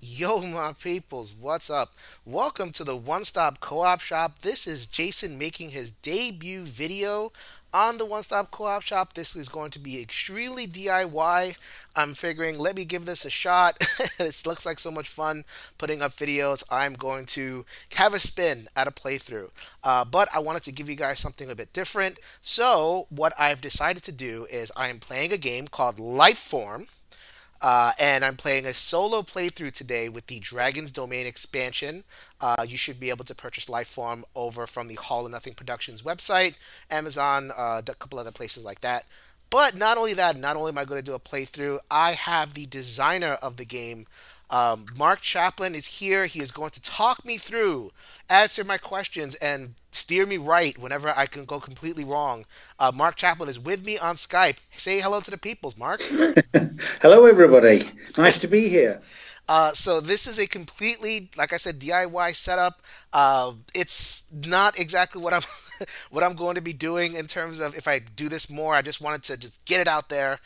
Yo, my peoples, what's up? Welcome to the One Stop Co op Shop. This is Jason making his debut video on the One Stop Co op Shop. This is going to be extremely DIY. I'm figuring, let me give this a shot. This looks like so much fun putting up videos. I'm going to have a spin at a playthrough. But I wanted to give you guys something a bit different. So, what I've decided to do is I am playing a game called Lifeform. And I'm playing a solo playthrough today with the Dragon's Domain expansion. You should be able to purchase Lifeform over from the Hall of Nothing Productions website, Amazon, a couple other places like that. But not only that, not only am I going to do a playthrough, I have the designer of the game. Marc Chaplain is here. He is going to talk me through, answer my questions, and steer me right whenever I can go completely wrong. Marc Chaplain is with me on Skype. Say hello to the peoples, Mark. Hello, everybody. Nice to be here. So this is a completely, like I said, DIY setup. It's not exactly what I'm what I'm going to be doing in terms of if I do this more. I just wanted to just get it out there.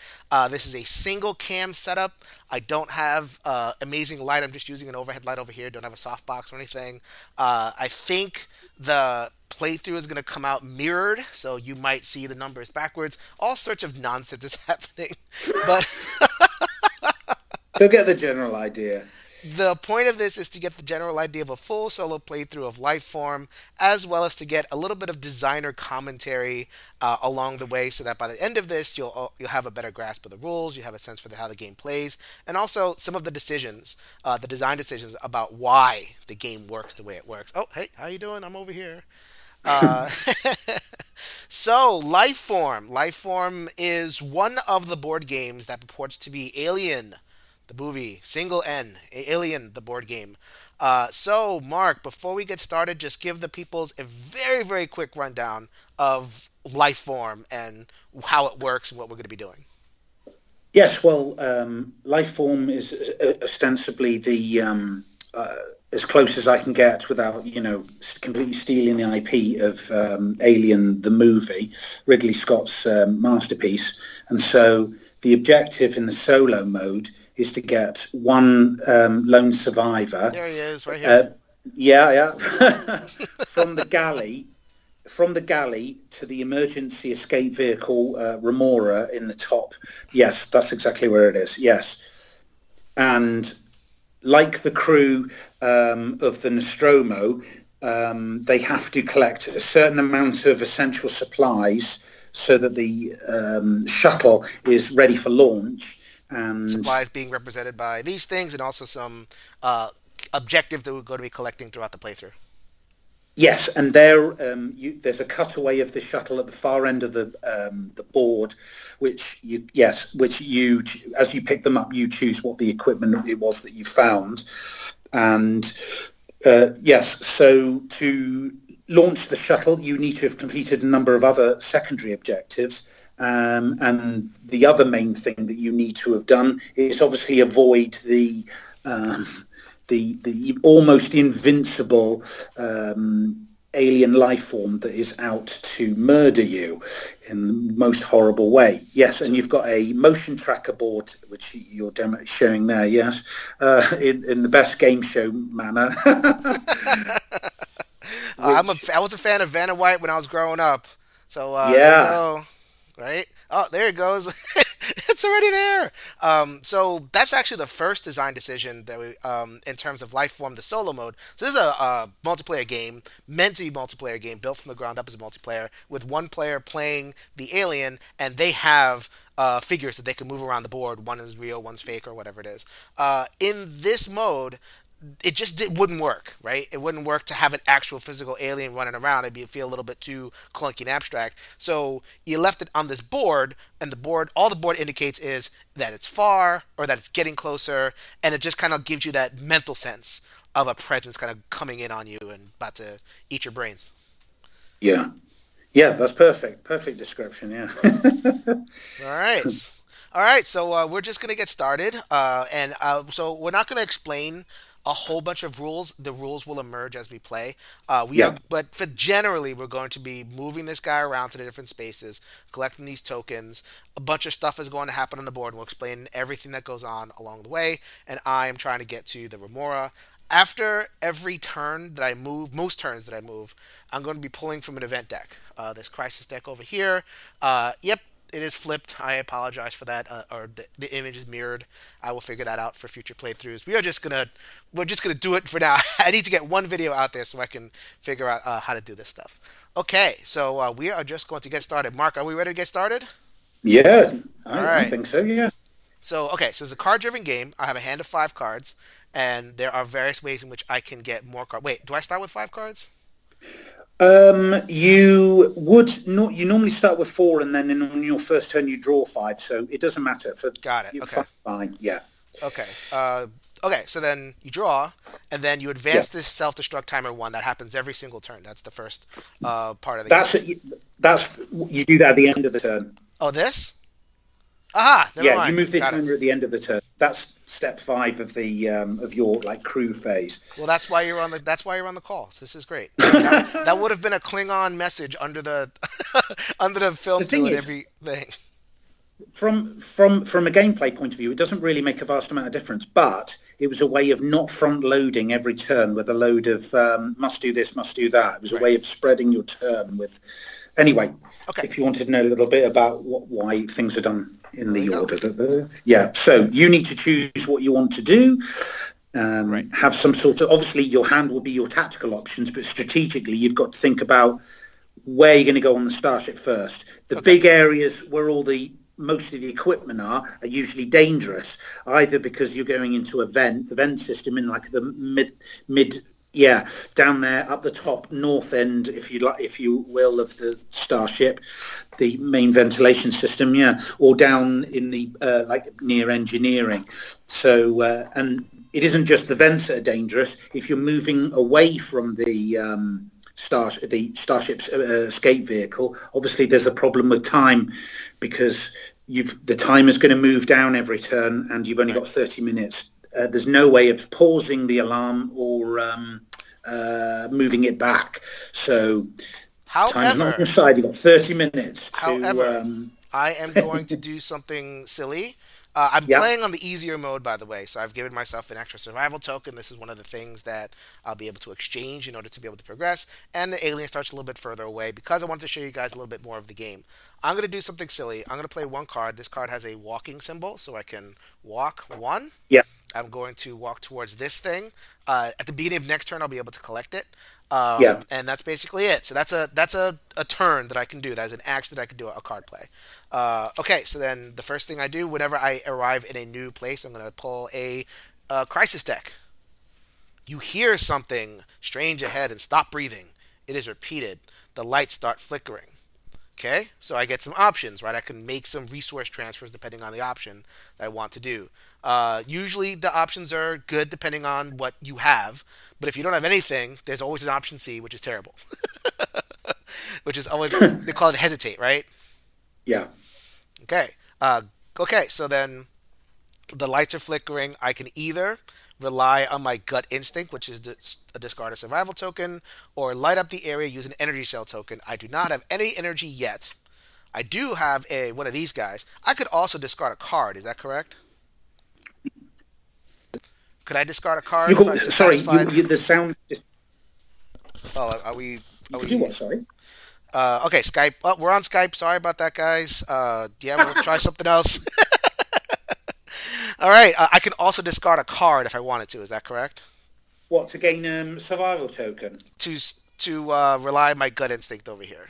This is a single cam setup. I don't have amazing light. I'm just using an overhead light over here. Don't have a softbox or anything. I think the playthrough is going to come out mirrored, so you might see the numbers backwards. All sorts of nonsense is happening, but. You'll get the general idea. The point of this is to get the general idea of a full solo playthrough of Lifeform, as well as to get a little bit of designer commentary along the way, so that by the end of this, you'll have a better grasp of the rules, you have a sense for how the game plays, and also some of the decisions, the design decisions about why the game works the way it works. Oh, hey, how you doing? I'm over here. Uh, so, Lifeform. Lifeform is one of the board games that purports to be Alien, the movie, single N, Alien, the board game. So, Mark, before we get started, just give the peoples a very, very quick rundown of Lifeform and how it works and what we're going to be doing. Yes, well, Lifeform is ostensibly the as close as I can get without, completely stealing the IP of Alien, the movie, Ridley Scott's masterpiece. And so the objective in the solo mode is to get one lone survivor. There he is, right here. Uh, yeah, yeah, from the galley to the emergency escape vehicle remora in the top. Yes, that's exactly where it is. Yes, and like the crew of the Nostromo, they have to collect a certain amount of essential supplies so that the shuttle is ready for launch. And Supplies being represented by these things and also some objectives that we're going to be collecting throughout the playthrough. yes, and there's a cutaway of the shuttle at the far end of the board, which you as you pick them up, you choose what the equipment it was that you found, and yes, so to launch the shuttle, you need to have completed a number of other secondary objectives. And the other main thing that you need to have done is obviously avoid um, the almost invincible alien life form that is out to murder you in the most horrible way. Yes, and you've got a motion tracker board, which you're showing there, yes, in the best game show manner. I was a fan of Vanna White when I was growing up. So there you Yeah. go. Right? Oh, there it goes. It's already there. So that's actually the first design decision that we, in terms of Lifeform, the solo mode. So this is a multiplayer game, meant to be multiplayer game, built from the ground up as a multiplayer, with one player playing the alien, and they have figures that they can move around the board. One is real, one's fake, or whatever it is. In this mode, wouldn't work, right? It wouldn't work to have an actual physical alien running around. It'd feel a little bit too clunky and abstract. So you left it on this board, and all the board indicates is that it's far or that it's getting closer, and it just kind of gives you that mental sense of a presence kind of coming in on you and about to eat your brains. Yeah. Yeah, that's perfect. Perfect description. Yeah. All right. All right, so we're just gonna get started, so we're not gonna explain a whole bunch of rules. The rules will emerge as we play. Yeah. But for generally, we're going to be moving this guy around to the different spaces, collecting these tokens. A bunch of stuff is going to happen on the board. We'll explain everything that goes on along the way, and I am trying to get to the remora. After every turn that I move, most turns that I move, I'm going to be pulling from an event deck. This crisis deck over here. Yep, it is flipped. I apologize for that, or the image is mirrored. I will figure that out for future playthroughs. We're just gonna do it for now. I need to get one video out there so I can figure out how to do this stuff. Okay, so we are just going to get started. Mark, are we ready to get started? Yeah, All I right. think so. Yeah. So okay, so it's a card-driven game. I have a hand of 5 cards, and there are various ways in which I can get more cards. Wait, do I start with 5 cards? You would not. You normally start with 4, and then on your first turn you draw 5. So it doesn't matter for Got it. you. Okay. Fine. Yeah. Okay. Okay. So then you draw, and then you Yeah. advance this self-destruct timer 1. That happens every single turn. That's the first part of the game. That's it. That's you do that at the end of the turn. Oh, this? Aha! Never Yeah, you mind. move the Got it. timer at the end of the turn. That's step 5 of the of your like crew phase. Well, that's why you're on the call. So this is great. That would have been a Klingon message under the under the film The thing to it is, everything. from a gameplay point of view, it doesn't really make a vast amount of difference. But it was a way of not front loading every turn with a load of must do this, must do that. It was a way of spreading your turn with. Anyway, Okay. if you wanted to know a little bit about why things are done in There the you go. order, yeah. So you need to choose what you want to do. Right. Have some sort of, obviously your hand will be your tactical options, but strategically you've got to think about where you're going to go on the starship first. The Okay. big areas where most of the equipment are usually dangerous, either because you're going into the vent system in like the mid yeah, down there up the top north end, if you like, if you will, of the starship, the main ventilation system, yeah, or down in the like near engineering. So and it isn't just the vents that are dangerous. If you're moving away from the starship's escape vehicle, obviously there's a problem with time, because the time is going to move down every turn, and you've only got 30 minutes. There's no way of pausing the alarm or moving it back. So time's not on However, your side. You've got 30 minutes to... however, I am going to do something silly. I'm yeah, playing on the easier mode, by the way, so I've given myself an extra survival token. This is one of the things that I'll be able to exchange in order to be able to progress. And the alien starts a little bit further away because I wanted to show you guys a little bit more of the game. I'm going to do something silly. I'm going to play 1 card. This card has a walking symbol, so I can walk 1. yeah, I'm going to walk towards this thing. At the beginning of next turn, I'll be able to collect it. yeah. And that's basically it. So that's a turn that I can do. That is an action that I can do a card play. Okay, so then the first thing I do whenever I arrive in a new place, I'm going to pull a crisis deck. You hear something strange ahead and stop breathing. It is repeated. The lights start flickering. Okay, so I get some options, right? I can make some resource transfers depending on the option that I want to do. Usually the options are good depending on what you have, but if you don't have anything, there's always an option C, which is terrible. Which is always, they call it hesitate, right? Yeah. Okay. Okay, so then the lights are flickering. I can either rely on my gut instinct, which is a discard a survival token, or light up the area using an energy cell token. I do not have any energy yet. I do have one of these guys. I could also discard a card. Is that correct? Could I discard a card You if go, I'm sorry, satisfied? the sound... Oh, are we? You Are could do we? what, sorry? Okay, Skype. Oh, we're on Skype. Sorry about that, guys. Yeah, we'll try something else. All right. I can also discard a card if I wanted to. Is that correct? What, to gain survival token? To rely on my gut instinct over here.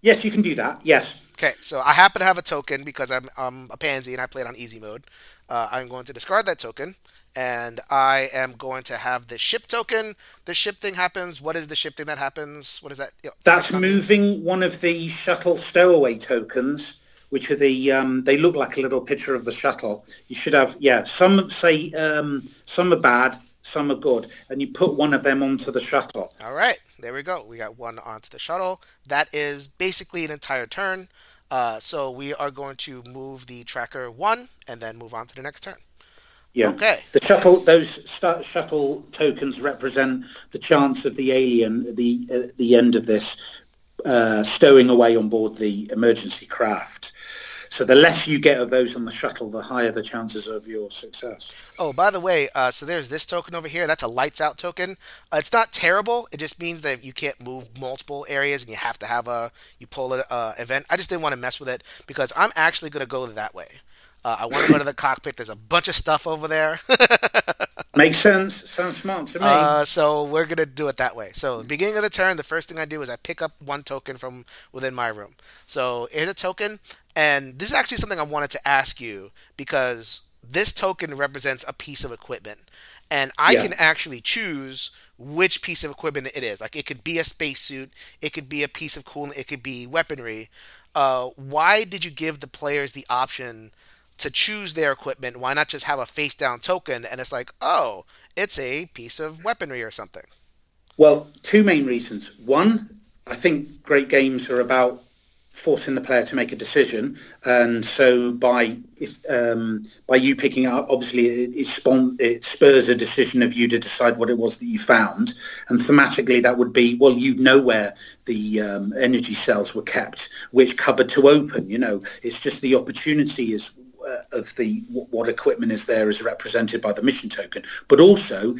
Yes, you can do that, yes. Okay, so I happen to have a token because I'm a pansy and I played on easy mode. I'm going to discard that token, and I am going to have the ship token. The ship thing happens. What is the ship thing that happens? What is that? That's moving one of the shuttle stowaway tokens, which are they look like a little picture of the shuttle. You should have, yeah, some say some are bad, some are good, and you put one of them onto the shuttle. All right, there we go. We got one onto the shuttle. That is basically an entire turn. So we are going to move the tracker 1 and then move on to the next turn. Yeah. Okay. Those shuttle tokens represent the chance of the alien at the end of this stowing away on board the emergency craft. So the less you get of those on the shuttle, the higher the chances of your success. Oh, by the way, so there's this token over here. That's a lights out token. It's not terrible. It just means that you can't move multiple areas and you have to have you pull an event. I just didn't want to mess with it because I'm actually going to go that way. I want to go to the cockpit. There's a bunch of stuff over there. Makes sense. Sounds smart to me. So we're going to do it that way. So beginning of the turn, the first thing I do is I pick up one token from within my room. So here's a token. And this is actually something I wanted to ask you because this token represents a piece of equipment. And I Yeah. can actually choose which piece of equipment it is. Like it could be a spacesuit, it could be a piece of coolant, it could be weaponry. Why did you give the players the option to choose their equipment? Why not just have a face down token and it's like, oh, it's a piece of weaponry or something? Well, two main reasons. One, I think great games are about forcing the player to make a decision, and so by you picking up, obviously it spurs a decision of you to decide what it was that you found, and thematically that would be, well, you know where the energy cells were kept, which cupboard to open. It's just the opportunity is of the what equipment is there is represented by the mission token, but also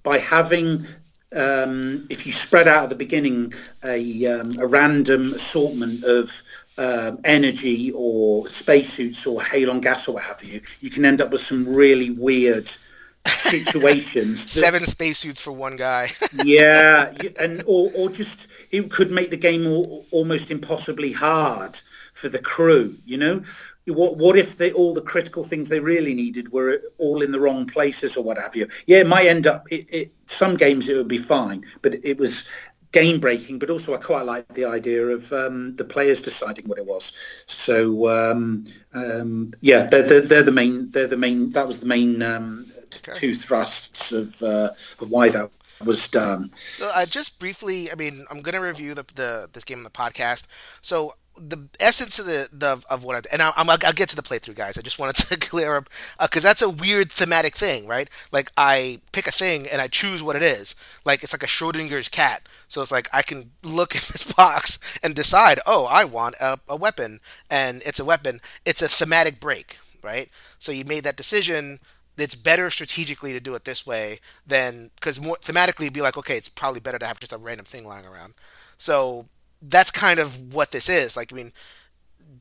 by having if you spread out at the beginning a random assortment of energy or spacesuits or halon gas or what have you, you can end up with some really weird situations. 7 spacesuits for one guy. Yeah, and or just it could make the game almost impossibly hard for the crew. What if all the critical things they really needed were all in the wrong places or what have you? Yeah, it might end up. Some games it would be fine, but it was game breaking. But also, I quite like the idea of the players deciding what it was. So yeah, they're the main. They're the main. That was the main Okay. two thrusts of why that was done. So just briefly, I mean, I'm going to review this game on the podcast. So the essence of of what I'll get to the playthrough, guys. I just wanted to clear up because that's a weird thematic thing, right? Like I pick a thing and I choose what it is. Like it's like a Schrodinger's cat. So it's like I can look in this box and decide, oh, I want a weapon, and it's a weapon. It's a thematic break, right? So you made that decision. It's better strategically to do it this way than because more thematically it'd be like, okay, it's probably better to have just a random thing lying around. So that's kind of what this is. Like, I mean,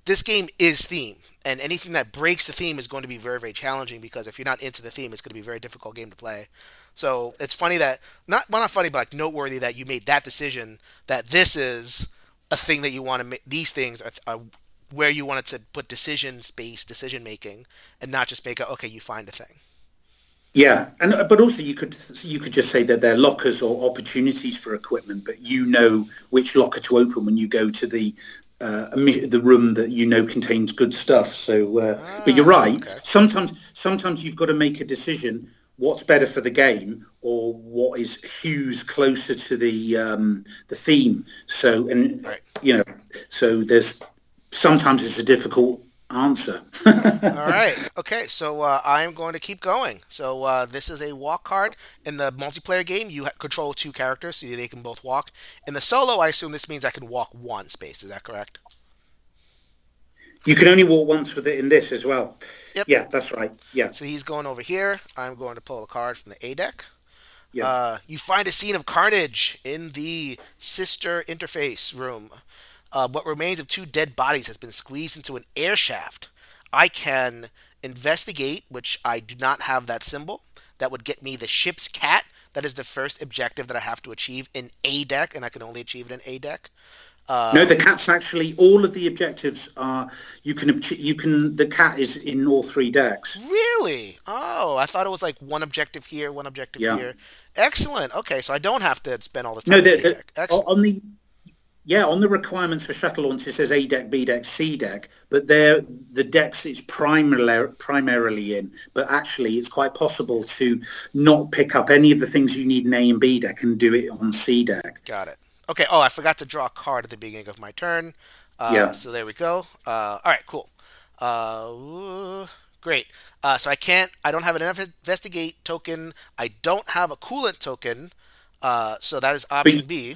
this game is theme, and anything that breaks the theme is going to be very, very challenging because if you're not into the theme, it's going to be a very difficult game to play. So it's funny that not funny, but like noteworthy that you made that decision. That this is a thing that you want to make. These things are where you wanted to put decision-based decision making, and not just make a okay, you find a thing. Yeah, and but also you could just say that they're lockers or opportunities for equipment, but you know which locker to open when you go to the room that you know contains good stuff. So, but you're right. Okay. Sometimes you've got to make a decision: what's better for the game, or what is hues closer to the theme. So, and Right. so there's sometimes it's a difficult answer. All right. Okay. So I am going to keep going. So this is a walk card. In the multiplayer game, you control 2 characters, so they can both walk. In the solo, I assume this means I can walk 1 space. Is that correct? You can only walk once with it in this as well. Yep. Yeah, that's right. Yeah, So he's going over here. I'm going to pull a card from the A deck. yeah. You find a scene of carnage in the sister interface room. What remains of 2 dead bodies has been squeezed into an air shaft. I can investigate, which I do not have that symbol. That would get me the ship's cat. That is the first objective that I have to achieve in A deck, and I can only achieve it in A deck. No, the cat's actually all of the objectives are the cat is in all 3 decks. Really? Oh, I thought it was like one objective here, one objective Yeah. here. Excellent. Okay, so I don't have to spend all this No, time in A deck. Excellent. on the requirements for shuttle launch it says A deck, B deck, C deck, but the decks it's primarily in. But actually, it's quite possible to not pick up any of the things you need in A and B deck and do it on C deck. Got it. Okay. Oh, I forgot to draw a card at the beginning of my turn. Yeah. So there we go. All right, cool. Great. So I don't have an investigate token. I don't have a coolant token. So that is But option B.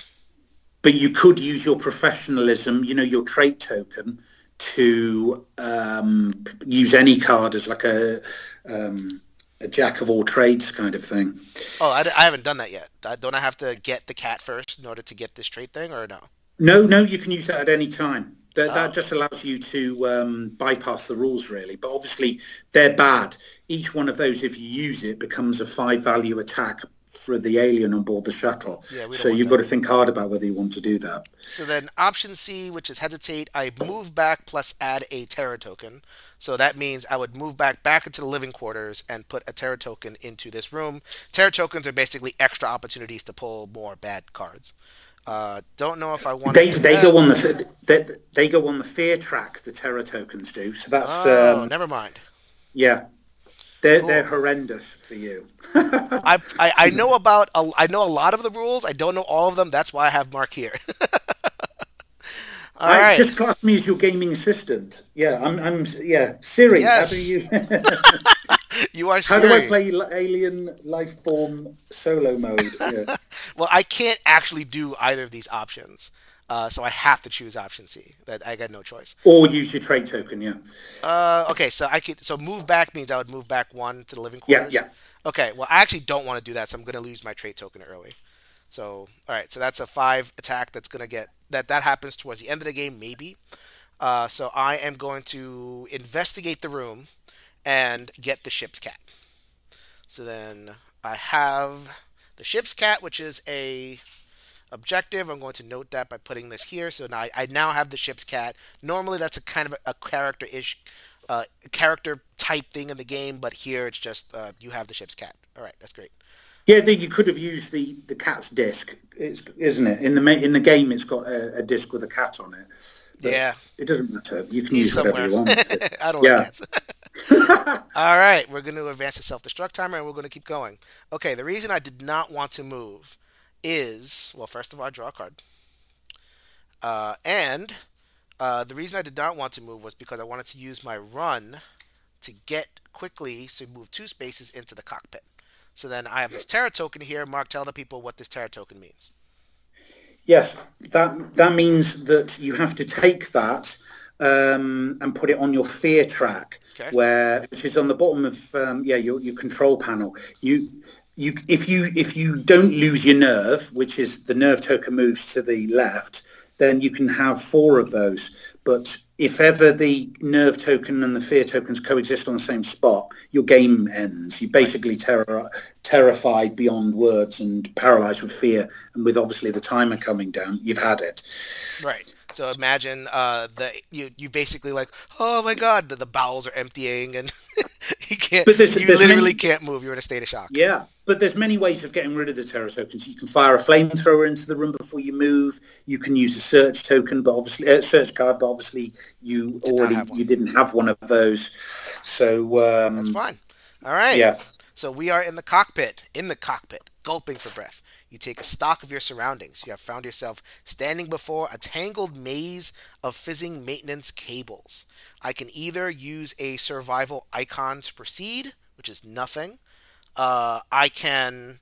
but you could use your professionalism, your trait token, to use any card as like a jack of all trades kind of thing. Oh, I haven't done that yet. Don't I have to get the cat first in order to get this trait thing, or no? No, no, you can use that at any time. That Oh, just allows you to bypass the rules, really. But obviously, they're bad. Each one of those, if you use it, becomes a 5 value attack for the alien on board the shuttle. yeah, we don't So want you've that. got to think hard about whether you want to do that. So then option C, which is hesitate, I move back plus add a terror token. So that means I would move back into the living quarters and put a terror token into this room. Terror tokens are basically extra opportunities to pull more bad cards. Don't know if I want to They do they that. go on they go on the fear track. The terror tokens do. So that's Oh, never mind. yeah. They're Cool. horrendous for you. I know I know a lot of the rules. I don't know all of them. That's why I have Mark here. All I right. just class me as your gaming assistant. Yeah, I'm yeah. Siri, how do Yes, you you are how do I Siri. play Alien Lifeform solo mode? Yeah. Well, I can't actually do either of these options, so I have to choose option C. That I got no choice. Or use your trait token. Yeah, Okay, so I could. So move back means I would move back one to the living yeah, quarters. yeah. Okay. Well, I actually don't want to do that, so I'm going to lose my trait token early. So all right. So that's a 5 attack. That's going to get that happens towards the end of the game, maybe. So I am going to investigate the room and get the ship's cat. So then I have the ship's cat, which is a objective. I'm going to note that by putting this here. So now I now have the ship's cat. Normally that's a kind of a character-ish, character type thing in the game, but here it's just you have the ship's cat. All right, that's great. Yeah, you could have used the cat's disc. It's isn't it in the game? It's got a disc with a cat on it, but Yeah, it doesn't matter. You can he's use whatever somewhere. you want. With it. I don't like Yeah. cats. All right, we're going to advance the self-destruct timer and we're going to keep going. Okay, the reason I did not want to move is, well, first of all, I draw a card. And the reason I did not want to move was because I wanted to use my run to get quickly to move 2 spaces into the cockpit. So then I have this Terra token here. Mark, tell the people what this Terra token means. Yes, that means that you have to take that and put it on your fear track, Okay. which is on the bottom of your control panel. If you don't lose your nerve, which is the nerve token moves to the left, then you can have 4 of those. But if ever the nerve token and the fear tokens coexist on the same spot, your game ends. You're Right. basically terrified beyond words and paralyzed with fear. And with obviously the timer coming down, you've had it. Right. So imagine you basically like, oh my god, the bowels are emptying and But you there's literally many can't move. You're in a state of shock. Yeah, but there's many ways of getting rid of the terror tokens. You can fire a flamethrower into the room before you move. You can use a search token, but obviously search card, but obviously Did not have one. you didn't have one of those. So That's fine. All right. yeah, So we are in the cockpit, gulping for breath. You take a stock of your surroundings. You have found yourself standing before a tangled maze of fizzing maintenance cables. I can either use a survival icon to proceed, which is nothing. I can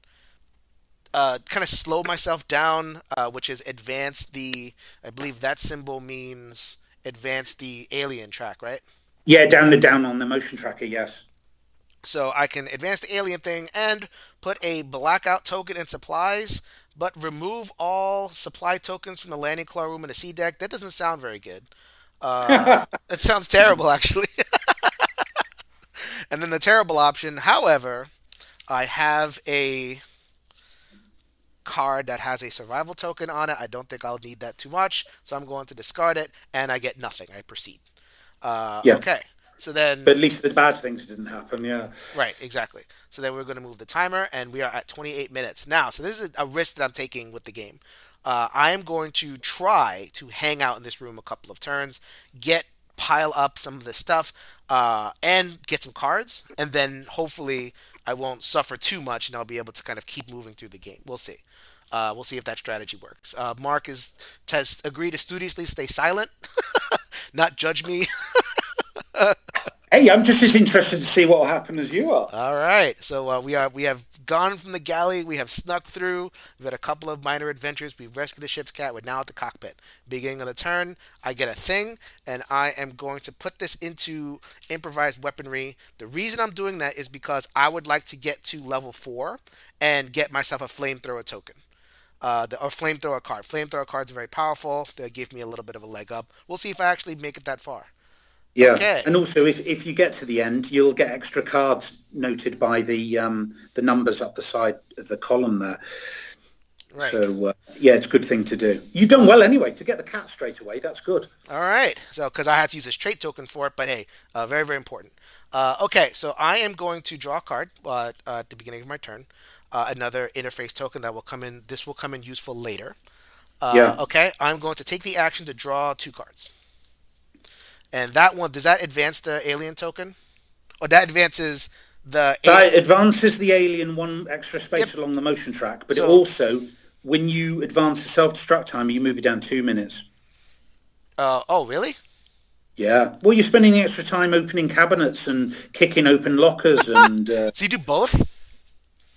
kind of slow myself down, which is advance the. I believe that symbol means advance the alien track, right? yeah, down on the motion tracker. Yes. So I can advance the alien thing and put a blackout token in supplies, but remove all supply tokens from the landing claw room and the sea deck. That doesn't sound very good. That sounds terrible, actually. And then the terrible option, however, I have a card that has a survival token on it. I don't think I'll need that too much, so I'm going to discard it, and I get nothing. I proceed. Yeah, Okay, so then but at least the bad things didn't happen. Yeah. right, exactly. So then we're going to move the timer, and we are at 28 minutes. Now, so this is a risk that I'm taking with the game. I am going to try to hang out in this room a couple of turns, get pile up some of this stuff and get some cards, and then hopefully I won't suffer too much, and I'll be able to kind of keep moving through the game. We'll see. We'll see if that strategy works. Mark has agreed to studiously stay silent, not judge me. Hey, I'm just as interested to see what will happen as you are. All right, so we have gone from the galley. We have snuck through. We've had a couple of minor adventures. We've rescued the ship's cat. We're now at the cockpit. Beginning of the turn, I get a thing, and I am going to put this into improvised weaponry. The reason I'm doing that is because I would like to get to level 4 and get myself a flamethrower token. Or flamethrower card. Flamethrower cards are very powerful. They give me a little bit of a leg up. We'll see if I actually make it that far. Yeah, Okay. and also if you get to the end, you'll get extra cards noted by the numbers up the side of the column there. Right. So yeah, it's a good thing to do. You've done well anyway to get the cat straight away. That's good. All right. So, because I had to use a straight token for it, but hey, very, very important. Okay, so I am going to draw a card at the beginning of my turn. Another interface token that will come in. This will come in useful later. Yeah. Okay, I'm going to take the action to draw 2 cards. And that one, does that advance the alien token? Or that advances the... That advances the alien one extra space Yep. along the motion track, but So- it also, when you advance the self-destruct timer, you move it down 2 minutes. Oh, really? Yeah. Well, you're spending the extra time opening cabinets and kicking open lockers and... So you do both?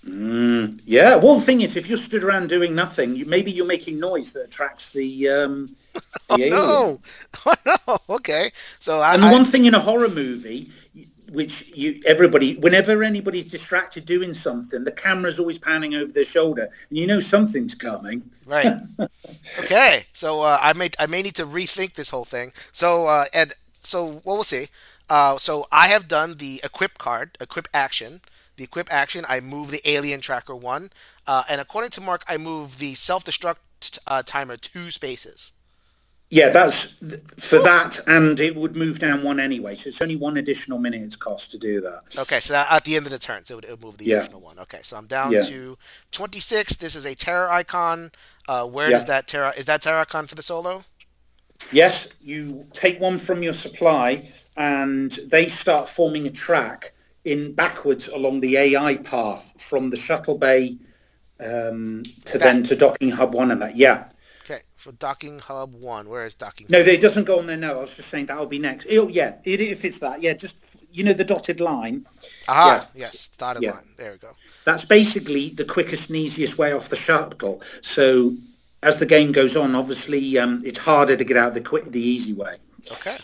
yeah. Well, the thing is, if you're stood around doing nothing, maybe you're making noise that attracts the alien. No. Oh, no. Okay. So And the one thing in a horror movie, which everybody, whenever anybody's distracted doing something, the camera's always panning over their shoulder, and you know something's coming. Right. Okay. So I may need to rethink this whole thing. So well, we'll see. So I have done the equip action. The equip action, I move the alien tracker 1, and according to Mark, I move the self-destruct timer 2 spaces. Yeah, that's for that, and it would move down 1 anyway, so it's only 1 additional minute it's cost to do that. Okay, so that, at the end of the turn, so it would move the additional 1. Okay, so I'm down to 26. This is a terror icon. Where does that terror... Is that terror icon for the solo? Yes, you take 1 from your supply, and they start forming a track in backwards along the AI path from the shuttle bay to docking hub 1 and that. Yeah. Okay, for docking hub 1, where is docking? No, it doesn't go on there. No, I was just saying that'll be next. Oh, yeah, if it's that, yeah, just the dotted line. Aha, yes, dotted line. There we go. That's basically the quickest and easiest way off the shuttle. So as the game goes on, obviously, it's harder to get out the easy way. Okay.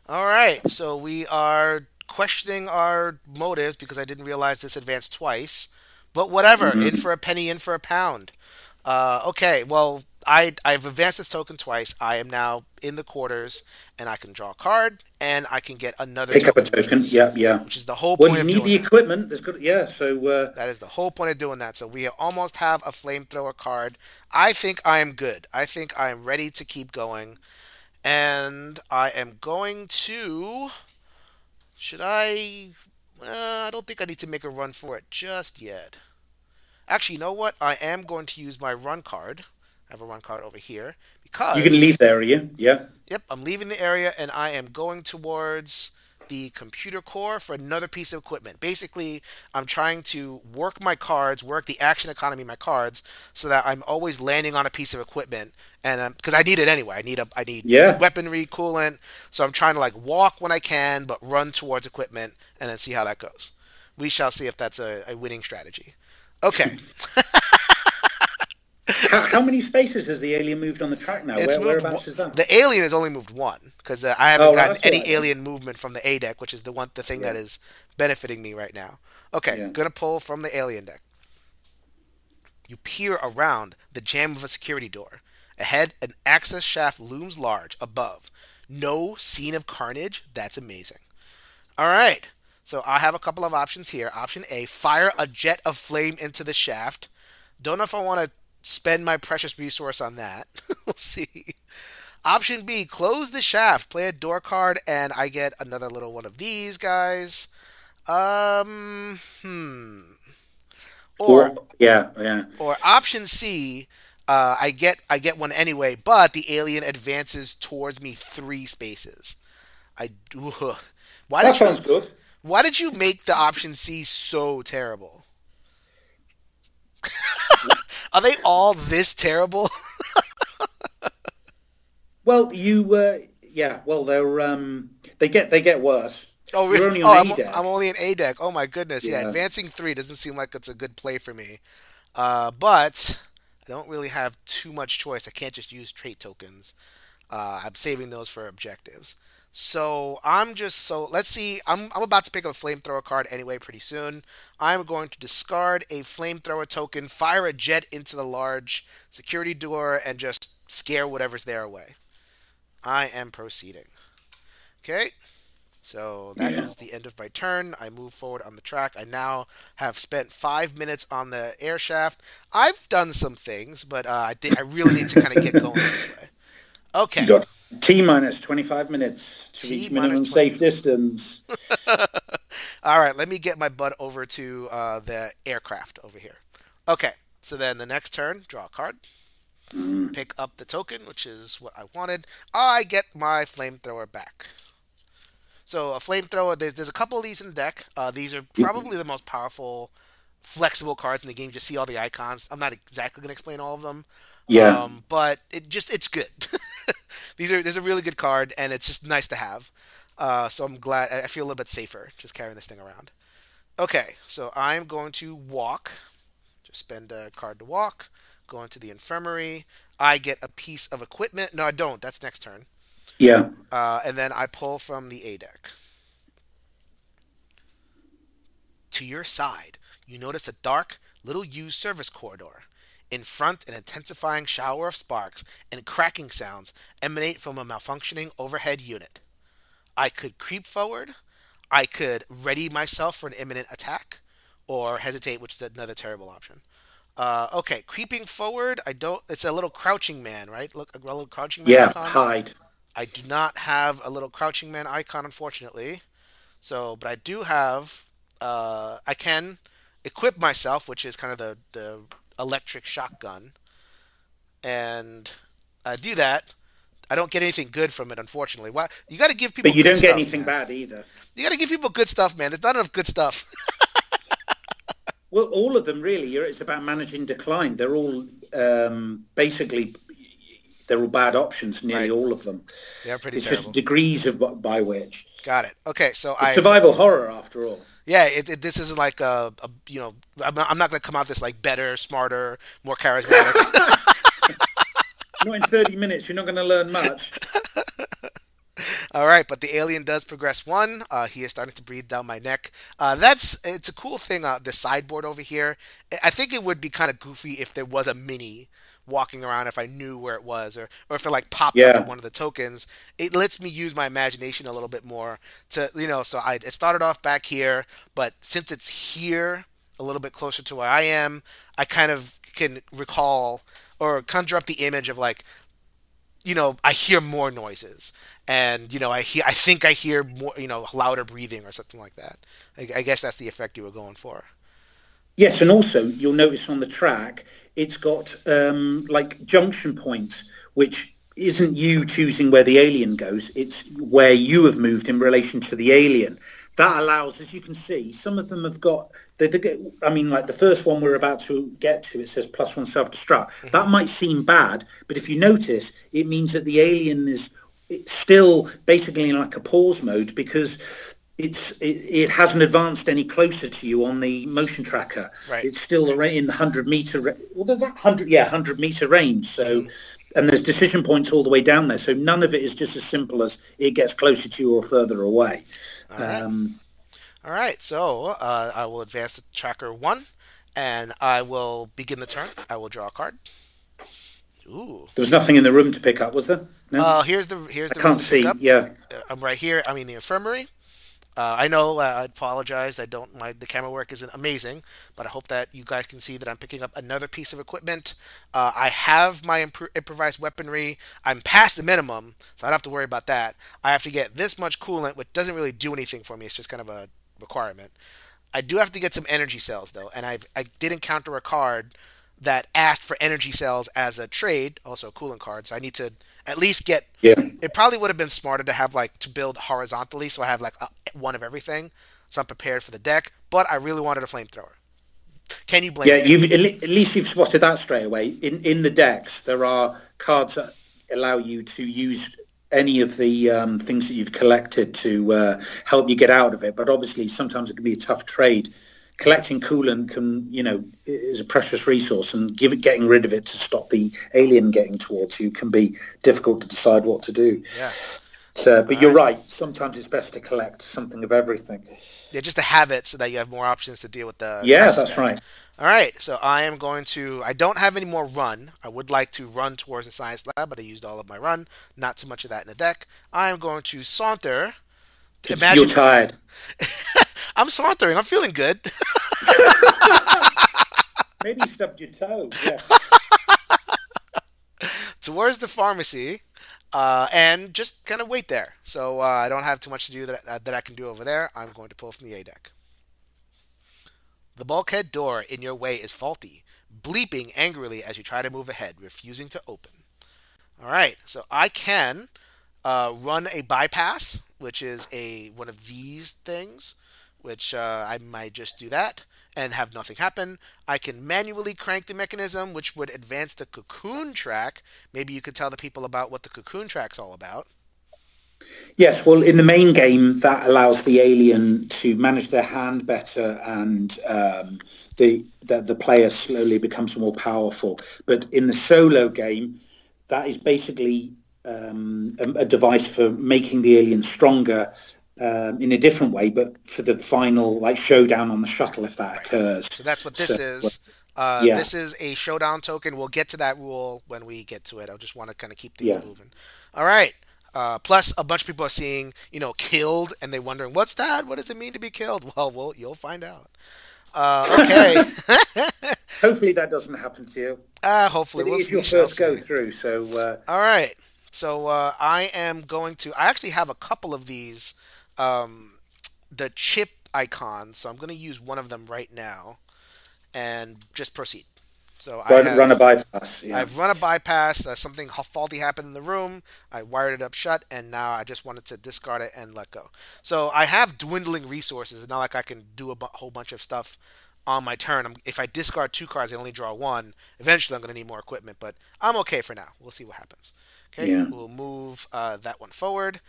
All right. So we are questioning our motives because I didn't realize this advanced twice. But whatever. In for a penny, in for a pound. Okay. Well, I've advanced this token twice. I am now in the quarters, and I can draw a card, and I can get another Pick token. up a token. Which is the whole point of doing you need the equipment. There's good. Yeah. So that is the whole point of doing that. So we almost have a flamethrower card. I think I am good. I think I am ready to keep going. And I am going to... Should I... I don't think I need to make a run for it just yet. Actually, you know what? I am going to use my run card. I have a run card over here. Because... You can leave the area, yeah. Yep, I'm leaving the area, and I am going towards the computer core for another piece of equipment. Basically, I'm trying to work my cards, work the action economy of my cards, so that I'm always landing on a piece of equipment, and because I need it anyway. I need weaponry, coolant. So I'm trying to like walk when I can, but run towards equipment, and then see how that goes. We shall see if that's a winning strategy. Okay. How many spaces has the alien moved on the track now? Whereabouts is that? The alien has only moved 1 because I haven't gotten any alien movement from the A deck, which is the thing that is benefiting me right now. Okay, gonna pull from the alien deck. You peer around the jamb of a security door. Ahead, an access shaft looms large. Above, no scene of carnage. That's amazing. All right, so I have a couple of options here. Option A: fire a jet of flame into the shaft. Don't know if I want to spend my precious resource on that. We'll see. Option B, close the shaft, play a door card, and I get another little one of these guys. Or option C, I get one anyway, but the alien advances towards me 3 spaces. I ugh. Why That did you sounds good. why did you make the option C so terrible? Are they all this terrible? Well, yeah. Well, they get worse. Oh, You're only on oh, A I'm deck. only in A deck. Oh my goodness. Yeah, Yeah. advancing 3 doesn't seem like it's a good play for me. But I don't really have too much choice. I can't just use trait tokens. I'm saving those for objectives. So let's see. I'm about to pick up a flamethrower card anyway pretty soon. I'm going to discard a flamethrower token, fire a jet into the large security door, and just scare whatever's there away. I am proceeding. Okay, so that Yeah. is the end of my turn. I move forward on the track. I now have spent 5 minutes on the air shaft. I've done some things, but I really need to kind of get going this way. You Okay, got T minus 25 minutes to T reach minus minimum 20. safe distance. All right, let me get my butt over to the aircraft over here. Okay, so then the next turn, draw a card, Mm, pick up the token, which is what I wanted. I get my flamethrower back. So a flamethrower, there's a couple of these in the deck. These are probably the most powerful, flexible cards in the game. Just see all the icons. I'm not exactly going to explain all of them, yeah. but it's good. There's a really good card, and it's just nice to have. So I'm glad. I feel a little bit safer just carrying this thing around. Okay, so I'm going to walk. Just spend a card to walk. Go into the infirmary. I get a piece of equipment. No, I don't. That's next turn. Yeah. And then I pull from the A deck. To your side, you notice a dark, little used service corridor. In front, an intensifying shower of sparks and cracking sounds emanate from a malfunctioning overhead unit. I could creep forward, I could ready myself for an imminent attack, or hesitate, which is another terrible option. Okay, creeping forward, I don't. It's a little crouching man, right? Look, a little crouching man Yeah. icon. Hide. I do not have a little crouching man icon, unfortunately. So, but I do have. I can equip myself, which is kind of the electric shotgun, and I do that. I don't get anything good from it, unfortunately. Why? You got to give people But you good don't get stuff, anything man. bad either. You got to give people good stuff, man. There's not enough good stuff. Well, all of them really. It's about managing decline. They're all basically they're all bad options. Nearly Right. all of them. They're pretty It's just terrible. degrees of by which. Got it. Okay, so It's I survival horror after all. yeah, this isn't like I'm not gonna come out this like better, smarter, more charismatic. Not in 30 minutes. You're not going to learn much. All right, but the alien does progress one. He is starting to breathe down my neck. It's a cool thing. The sideboard over here. I think it would be kind of goofy if there was a mini walking around if I knew where it was, or if it like popped up in Yeah. one of the tokens. It lets me use my imagination a little bit more to So it started off back here, but since it's here, a little bit closer to where I am, I kind of can recall or conjure up the image of like I hear more noises, and I think I hear more, louder breathing or something like that. I guess that's the effect you were going for. Yes, and also you'll notice on the track it's got like junction points, which isn't you choosing where the alien goes. It's where you have moved in relation to the alien. That allows, as you can see, some of them have got. I mean, like the first one we're about to get to, it says +1 self-destruct. Hmm. That might seem bad, but if you notice, it means that the alien is it's still basically in like a pause mode because it hasn't advanced any closer to you on the motion tracker. Right. It's still in the 100 meter. Well, there's that 100 meter range. So, Hmm. and there's decision points all the way down there. So none of it is just as simple as it gets closer to you or further away. All right. Um, All right. So I will advance to tracker one, and I will begin the turn. I will draw a card. Ooh. there was nothing in the room to pick up, was there? No, Here's I the room can't to pick see. up. Yeah, I'm right here. I'm in the infirmary. I know. I apologize. I don't. The camera work isn't amazing, but I hope that you guys can see that I'm picking up another piece of equipment. I have my improvised weaponry. I'm past the minimum, so I don't have to worry about that. I have to get this much coolant, which doesn't really do anything for me. It's just kind of a requirement. I do have to get some energy cells though, and I did encounter a card that asked for energy cells as a trade, also a coolant card. So I need to At least get. Yeah. It probably would have been smarter to have like to build horizontally, so I have like one of everything, so I'm prepared for the deck. But I really wanted a flamethrower. Can you blame Yeah, me? you at least you've spotted that straight away. In the decks, there are cards that allow you to use any of the things that you've collected to help you get out of it. But obviously, sometimes it can be a tough trade. Collecting coolant can, is a precious resource, and getting rid of it to stop the alien getting towards you can be difficult to decide what to do. Yeah. So, All but you're right. right. Sometimes it's best to collect something of everything. Yeah, just to have it so that you have more options to deal with the Yeah, crisis that's deck. right. All right, so I am going to. I don't have any more run. I would like to run towards the science lab, but I used all of my run. Not too much of that in the deck. I am going to saunter. You're Imagine tired. I'm sauntering. I'm feeling good. Maybe you stubbed your toe. Yeah. Towards the pharmacy, and just kind of wait there. So I don't have too much to do that I can do over there. I'm going to pull from the A deck. The bulkhead door in your way is faulty, bleeping angrily as you try to move ahead, refusing to open. All right, so I can run a bypass, which is a one of these things, which I might just do that and have nothing happen. I can manually crank the mechanism, which would advance the cocoon track. Maybe you could tell the people about what the cocoon track's all about. Yes, well, in the main game, that allows the alien to manage their hand better, and the player slowly becomes more powerful. But in the solo game, that is basically a device for making the alien stronger in a different way, but for the final like showdown on the shuttle, if that Right. occurs. So that's what So this is. yeah, This is a showdown token. We'll get to that rule when we get to it. I just want to kind of keep things yeah. moving. All right. Plus, a bunch of people are seeing, killed, and they're wondering, what's that? What does it mean to be killed? Well, you'll find out. Okay. Hopefully that doesn't happen to you. Hopefully, It is we your shall first go see. through, so All right. So I am going to. I actually have a couple of these, um, the chip icons. So I'm going to use one of them right now and just proceed. So I run a have bypass. Yeah, I've run a bypass. Something faulty happened in the room. I wired it up shut, and now I just wanted to discard it and let go. So I have dwindling resources. It's not like I can do a whole bunch of stuff on my turn. If I discard two cards, I only draw one. Eventually, I'm going to need more equipment, but I'm okay for now. We'll see what happens. Okay, yeah. we'll move that one forward.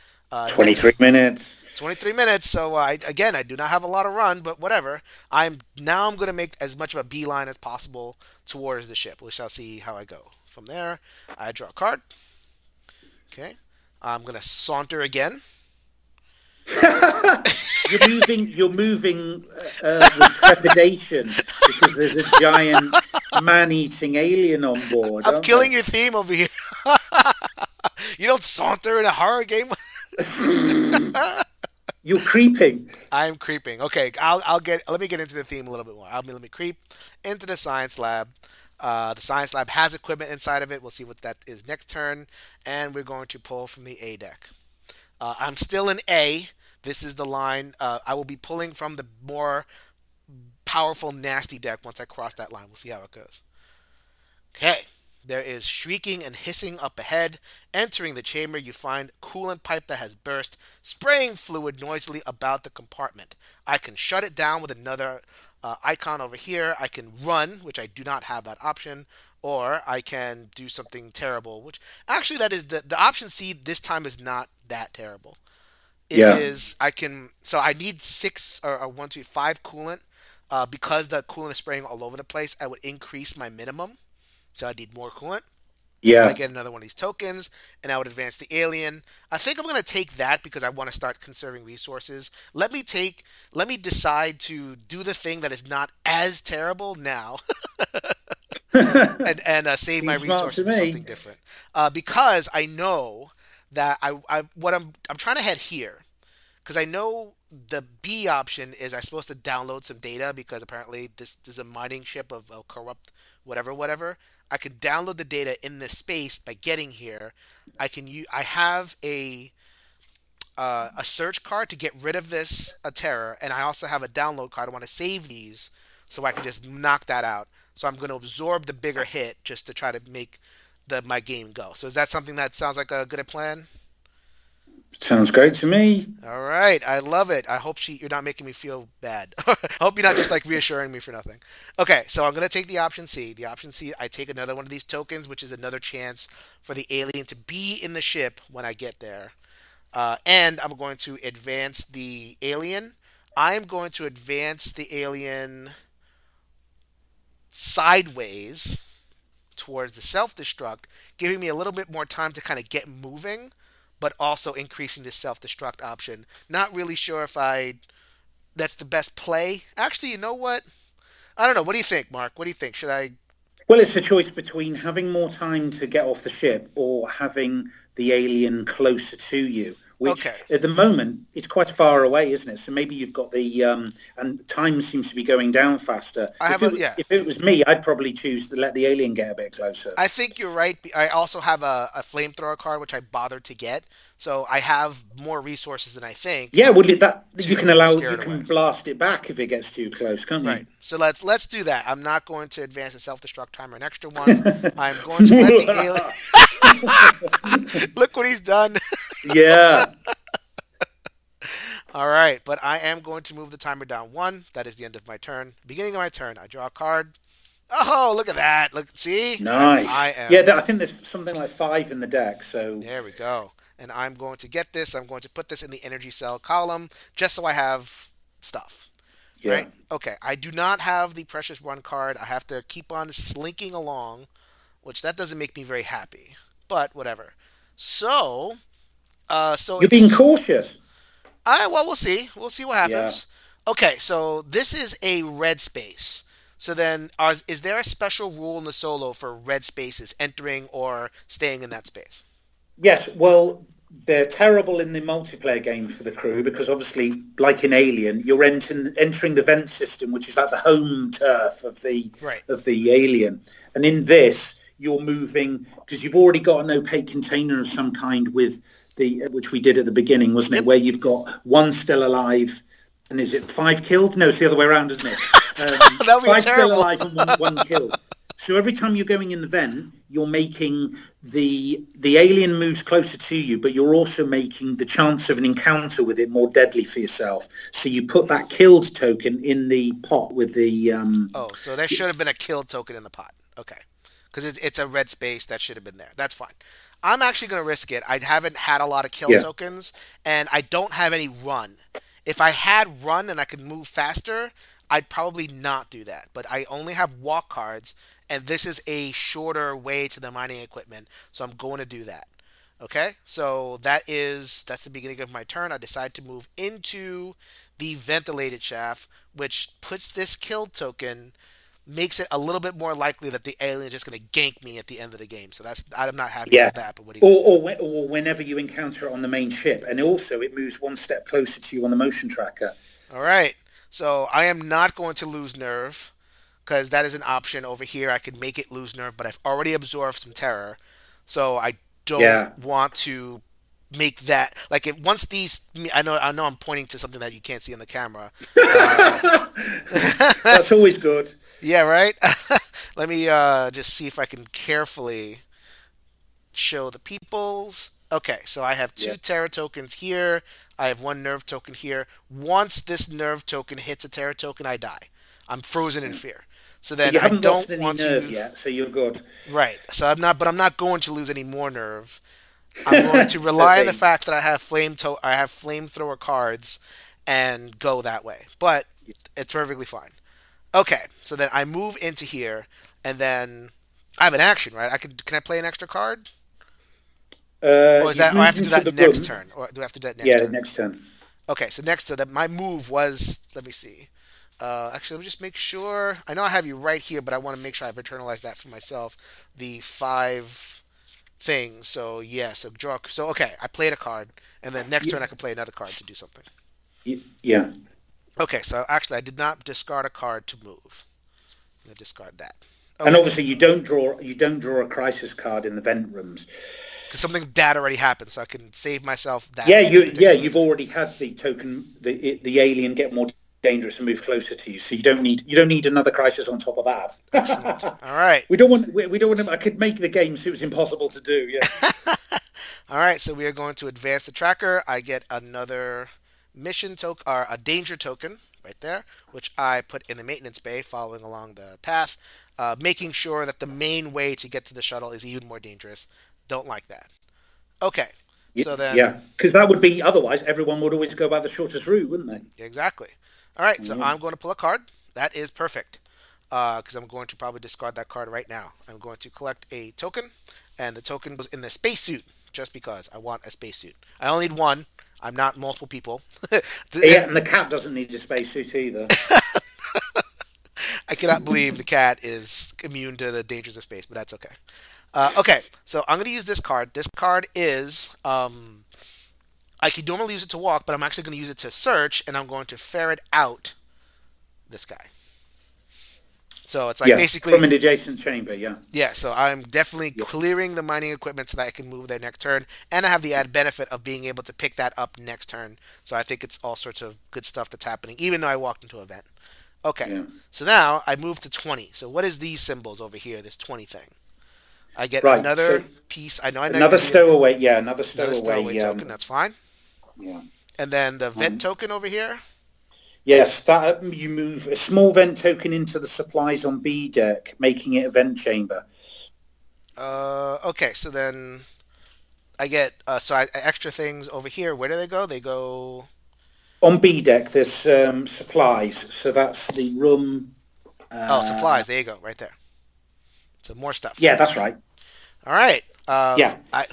23 Next, minutes. 23 minutes. So I do not have a lot of run, but whatever. I'm going to make as much of a beeline as possible towards the ship. We shall see how I go. From there, I draw a card. Okay. I'm going to saunter again. You're moving with trepidation because there's a giant man-eating alien on board, I'm aren't there? killing your theme over here. You don't saunter in a horror game. You're creeping. I'm creeping. Okay, let me get into the theme a little bit more. Let me creep into the science lab. The science lab has equipment inside of it. We'll see what that is next turn, and we're going to pull from the A deck. I'm still in A. This is the line. I will be pulling from the more powerful, nasty deck once I cross that line. We'll see how it goes. Okay. There is shrieking and hissing up ahead. Entering the chamber, you find coolant pipe that has burst, spraying fluid noisily about the compartment. I can shut it down with another icon over here. I can run, which I do not have that option, or I can do something terrible. Which actually, that is the option C. This time is not that terrible. It Yeah, is. I can. So I need six or one, two, five coolant. Because the coolant is spraying all over the place, I would increase my minimum. So I need more coolant. I yeah, get another one of these tokens, and I would advance the alien. I think I'm going to take that because I want to start conserving resources. Let me decide to do the thing that is not as terrible now, and save my seems smart to resources for something me. different. Because I know that I'm trying to head here because I know the B option is I'm supposed to download some data because apparently this is a mining ship of corrupt whatever. I can download the data in this space by getting here. I have a search card to get rid of this a terror, and I also have a download card. I want to save these so I can just knock that out. So I'm going to absorb the bigger hit just to try to make my game go. So is that something that sounds like a good plan? Sounds great to me. All right, I love it. I hope you're not making me feel bad. I hope you're not just like reassuring me for nothing. Okay, so I'm gonna take the option C. The option C, I take another one of these tokens, which is another chance for the alien to be in the ship when I get there. And I'm going to advance the alien. I'm going to advance the alien sideways towards the self-destruct, giving me a little bit more time to kind of get moving, but also increasing the self-destruct option. Not really sure if that's the best play. Actually, you know what? I don't know. What do you think, Mark? What do you think? Should I? Well, it's a choice between having more time to get off the ship or having the alien closer to you, which Okay. at the moment it's quite far away, isn't it? So maybe you've got the and time seems to be going down faster. I have yeah. If it was me, I'd probably choose to let the alien get a bit closer. I think you're right. I also have a flamethrower card, which I bothered to get, so I have more resources than I think. Yeah, well, that scare you it can away. blast it back if it gets too close, can't you? Right. So let's do that. I'm not going to advance the self-destruct timer an extra one. I'm going to let the alien. Look what he's done. Yeah. All right, but I am going to move the timer down one. That is the end of my turn. Beginning of my turn, I draw a card. Oh, look at that! Look, see, Nice. I am. Yeah, I think there's something like 5 in the deck. So There we go. And I'm going to get this. I'm going to put this in the energy cell column just so I have stuff. yeah, Right? Okay. I do not have the Precious One card. I have to keep on slinking along, which that doesn't make me very happy. But whatever. So you're being cautious. well, we'll see. We'll see what Yeah. happens. Okay, so this is a red space. So then, is there a special rule in the solo for red spaces entering or staying in that space? Yes, well, they're terrible in the multiplayer game for the crew because obviously, like in Alien, you're entering the vent system, which is like the home turf Right. of the alien. And in this, you're moving because you've already got an opaque container of some kind with which we did at the beginning, wasn't it? Yep. Where you've got one still alive, and is it 5 killed? No, it's the other way around, isn't it? That would be 5 terrible. still alive and one killed. So every time you're going in the vent, you're making the alien moves closer to you, but you're also making the chance of an encounter with it more deadly for yourself. So you put that killed token in the pot with the. Oh, so there should have been a kill token in the pot. Okay. Because it's a red space that should have been there. That's fine. I'm actually going to risk it. I haven't had a lot of kill Yeah. tokens, and I don't have any run. If I had run and I could move faster, I'd probably not do that. But I only have walk cards, and this is a shorter way to the mining equipment, so I'm going to do that. Okay, so that's the beginning of my turn. I decide to move into the ventilated shaft, which puts this kill token, makes it a little bit more likely that the alien is just going to gank me at the end of the game. So I'm not happy Yeah. with that. But what do you? Or whenever you encounter it on the main ship, and also it moves one step closer to you on the motion tracker. All right. So I am not going to lose nerve because that is an option over here. I could make it lose nerve, but I've already absorbed some terror, so I don't Yeah. want to make that like it once these. I know I'm pointing to something that you can't see on the camera. That's always good. Yeah, right. Let me just see if I can carefully show the peoples. Okay, so I have 2 Yeah. terror tokens here. I have 1 nerve token here. Once this nerve token hits a terror token, I die. I'm frozen in fear. So But then you I haven't lost don't any want nerve to. yet, so you're good. Right. So I'm not going to lose any more nerve. I'm going to rely on the Same. fact that I have I have flamethrower cards and go that way. But it's perfectly fine. Okay, so then I move into here, and then I have an action, right? Can I play an extra card, or is You've that or I have moved to do into that the next room. turn, or do I have to do that next Yeah, turn? next turn. Okay, so next to that, my move was. Let me see. Actually, let me just make sure. I know I have you right here, but I want to make sure I've internalized that for myself. The 5 things. So yeah, so draw. So okay, I played a card, and then next turn I can play another card to do something. Yeah. Okay, so actually I did not discard a card to move. I'm gonna discard that. And Okay, obviously you don't draw a crisis card in the vent rooms. because something bad already happened, so I can save myself that. Yeah, particular you've already had the token, the alien get more dangerous and move closer to you. So you don't need another crisis on top of Excellent. that. All right. We don't want. I could make the game so it was impossible to do. Yeah. All right. So we are going to advance the tracker. I get another mission token or a danger token right there, which I put in the maintenance bay, following along the path, making sure that the main way to get to the shuttle is even more dangerous. Don't like that. Okay. So then, yeah, because that would be otherwise everyone would always go by the shortest route, wouldn't they? exactly. All right. So I'm going to pull a card. That is perfect. Because I'm going to probably discard that card right now. I'm going to collect a token, and the token was in the spacesuit, just because I want a spacesuit. I only need one. I'm not multiple people. Yeah, and the cat doesn't need a spacesuit either. I cannot believe the cat is immune to the dangers of space, but that's okay. Okay, so I'm going to use this card. This card is, I could normally use it to walk, but I'm actually going to use it to search, and I'm going to ferret out this guy. So it's like basically from an adjacent chamber, yeah. Yeah, so I'm definitely clearing the mining equipment so that I can move there next turn, and I have the added benefit of being able to pick that up next turn. So I think it's all sorts of good stuff that's happening, even though I walked into an event. Okay, so now I move to 20. So what is these symbols over here? This 20 thing. I get another piece. I know another stowaway. Yeah, another stowaway token. That's fine. Yeah. And then the vent token over here. Yes, that you move a small vent token into the supplies on B deck, making it a vent chamber. Okay, so then I get extra things over here. Where do they go? They go on B deck. There's supplies, so that's the room. Supplies. There you go, right there. So more stuff. Yeah, that's right. All right.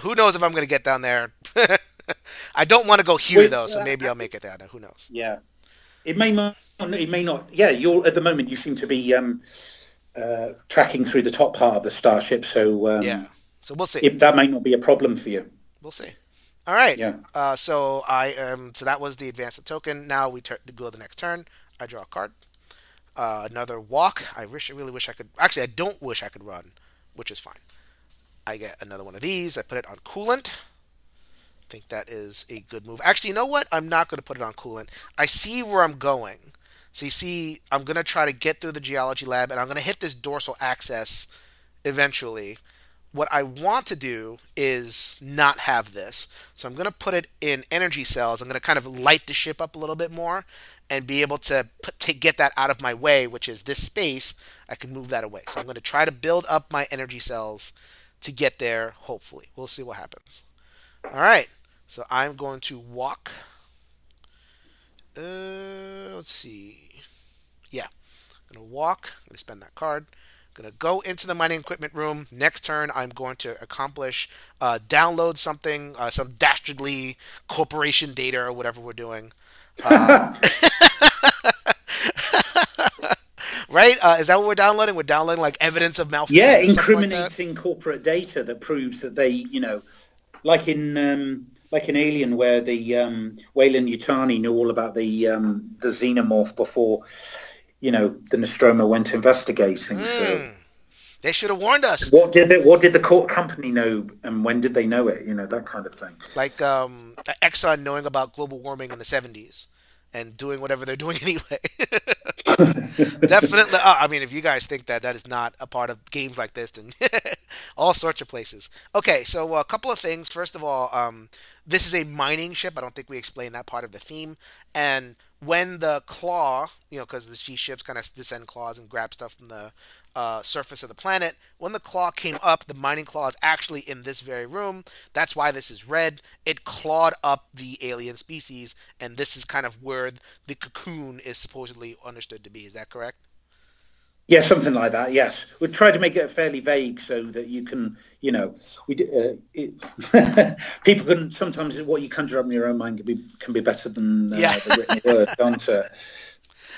Who knows if I'm going to get down there? I don't want to go here though, so maybe I'll make it there. Who knows? Yeah. It may not. It may not. Yeah, you're at the moment. You seem to be tracking through the top part of the starship. So so we'll see. That may not be a problem for you. We'll see. All right. Yeah. So I am. So that was the advanced token. Now we go the next turn. I draw a card. Another walk. I really wish I could. Actually, I don't wish I could run, which is fine. I get another one of these. I put it on coolant. Think that is a good move. Actually, you know what? I'm not going to put it on coolant. I see where I'm going. So you see, I'm going to try to get through the geology lab, and I'm going to hit this dorsal axis eventually. What I want to do is not have this. So I'm going to put it in energy cells. I'm going to kind of light the ship up a little bit more and be able to get that out of my way, which is this space. I can move that away. So I'm going to try to build up my energy cells to get there, hopefully. We'll see what happens. All right. So I'm going to walk. Let's see. Yeah. I'm going to walk. I'm going to spend that card. I'm going to go into the mining equipment room. Next turn, I'm going to accomplish, download something, some dastardly corporation data or whatever we're doing. Right? Is that what we're downloading? We're downloading like evidence of malfeasance. Yeah, incriminating corporate data that proves that they, like in Alien, where the Weyland Yutani knew all about the xenomorph before, the Nostromo went investigating. So they should have warned us. What did the court company know, and when did they know it? That kind of thing. Like Exxon knowing about global warming in the 70s and doing whatever they're doing anyway. Definitely. I mean, if you guys think that is not a part of games like this, then all sorts of places. Okay, so a couple of things. First of all, this is a mining ship. I don't think we explained that part of the theme. And when the claw, because these ships kind of descend claws and grab stuff from the surface of the planet, when the claw came up, the mining claw is actually in this very room. That's why this is red. It clawed up the alien species, and this is kind of where the cocoon is supposedly understood to be. Is that correct? Yeah, something like that. Yes, we tried to make it fairly vague so that you can, people can sometimes what you conjure up in your own mind can be better than the written word, can't it?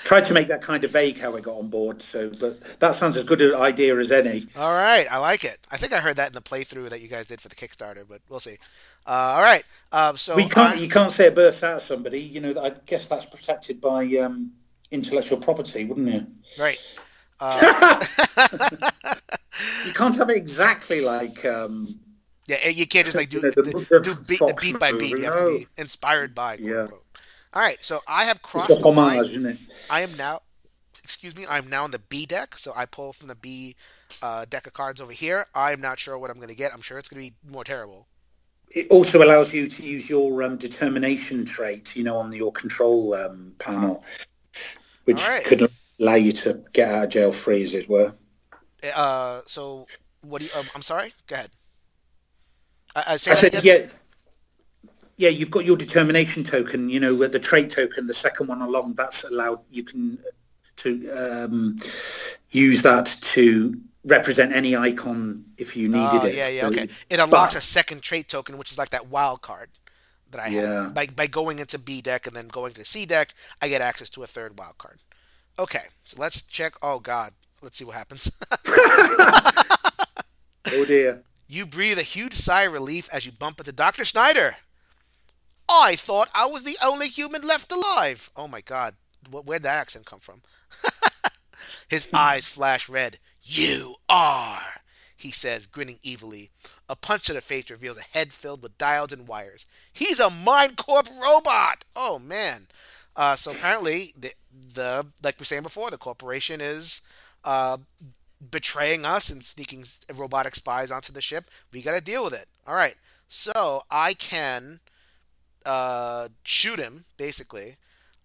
Tried to make that kind of vague how I got on board. So, but that sounds as good an idea as any. All right, I like it. I think I heard that in the playthrough that you guys did for the Kickstarter, but we'll see. All right, so you can't say it bursts out of somebody. I guess that's protected by intellectual property, wouldn't it? Right. You can't have it exactly like. Yeah, you can't just like do beat by beat. You have to be inspired by. Quote, unquote. All right, so I have It's a crossed the line. homage, isn't it? I am now, excuse me, I'm now on the B deck. So I pull from the B deck of cards over here. I'm not sure what I'm going to get. I'm sure it's going to be more terrible. It also allows you to use your determination trait, on your control Uh, panel, all which right. could allow you to get out of jail free, as it were. So what do you? I'm sorry. Go ahead. Say I that said, again. yeah, yeah, you've got your determination token, with the trait token, the second one along. That's allowed. You can to use that to represent any icon if you needed Oh it. yeah, yeah. So, Okay. It unlocks but a second trait token, which is like that wild card that I have. yeah, By going into B deck and then going to C deck, I get access to a third wild card. Okay. So let's check. Oh God. Let's see what happens. oh dear. You breathe a huge sigh of relief as you bump into Dr. Schneider. I thought I was the only human left alive. Oh my God. Where'd that accent come from? His eyes flash red. You are, he says, grinning evilly. A punch to the face reveals a head filled with diodes and wires. He's a Mind Corp robot. Oh man. So apparently, the like we were saying before, the corporation is uh, betraying us and sneaking robotic spies onto the ship. We got to deal with it. All right. So I can shoot him, basically.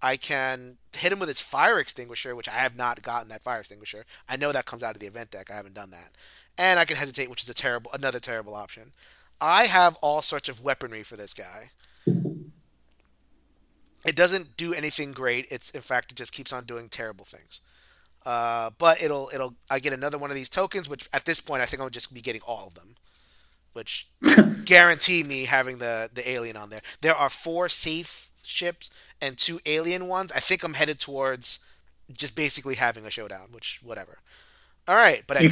I can hit him with its fire extinguisher, which I have not gotten that fire extinguisher. I know that comes out of the event deck. I haven't done that. And I can hesitate, which is another terrible option. I have all sorts of weaponry for this guy. It doesn't do anything great. It's in fact it just keeps on doing terrible things. But I get another one of these tokens, which at this point I think I'll just be getting all of them, which guarantee me having the alien on there. There are 4 safe ships and 2 alien ones. I think I'm headed towards just basically having a showdown, which whatever. All right, but You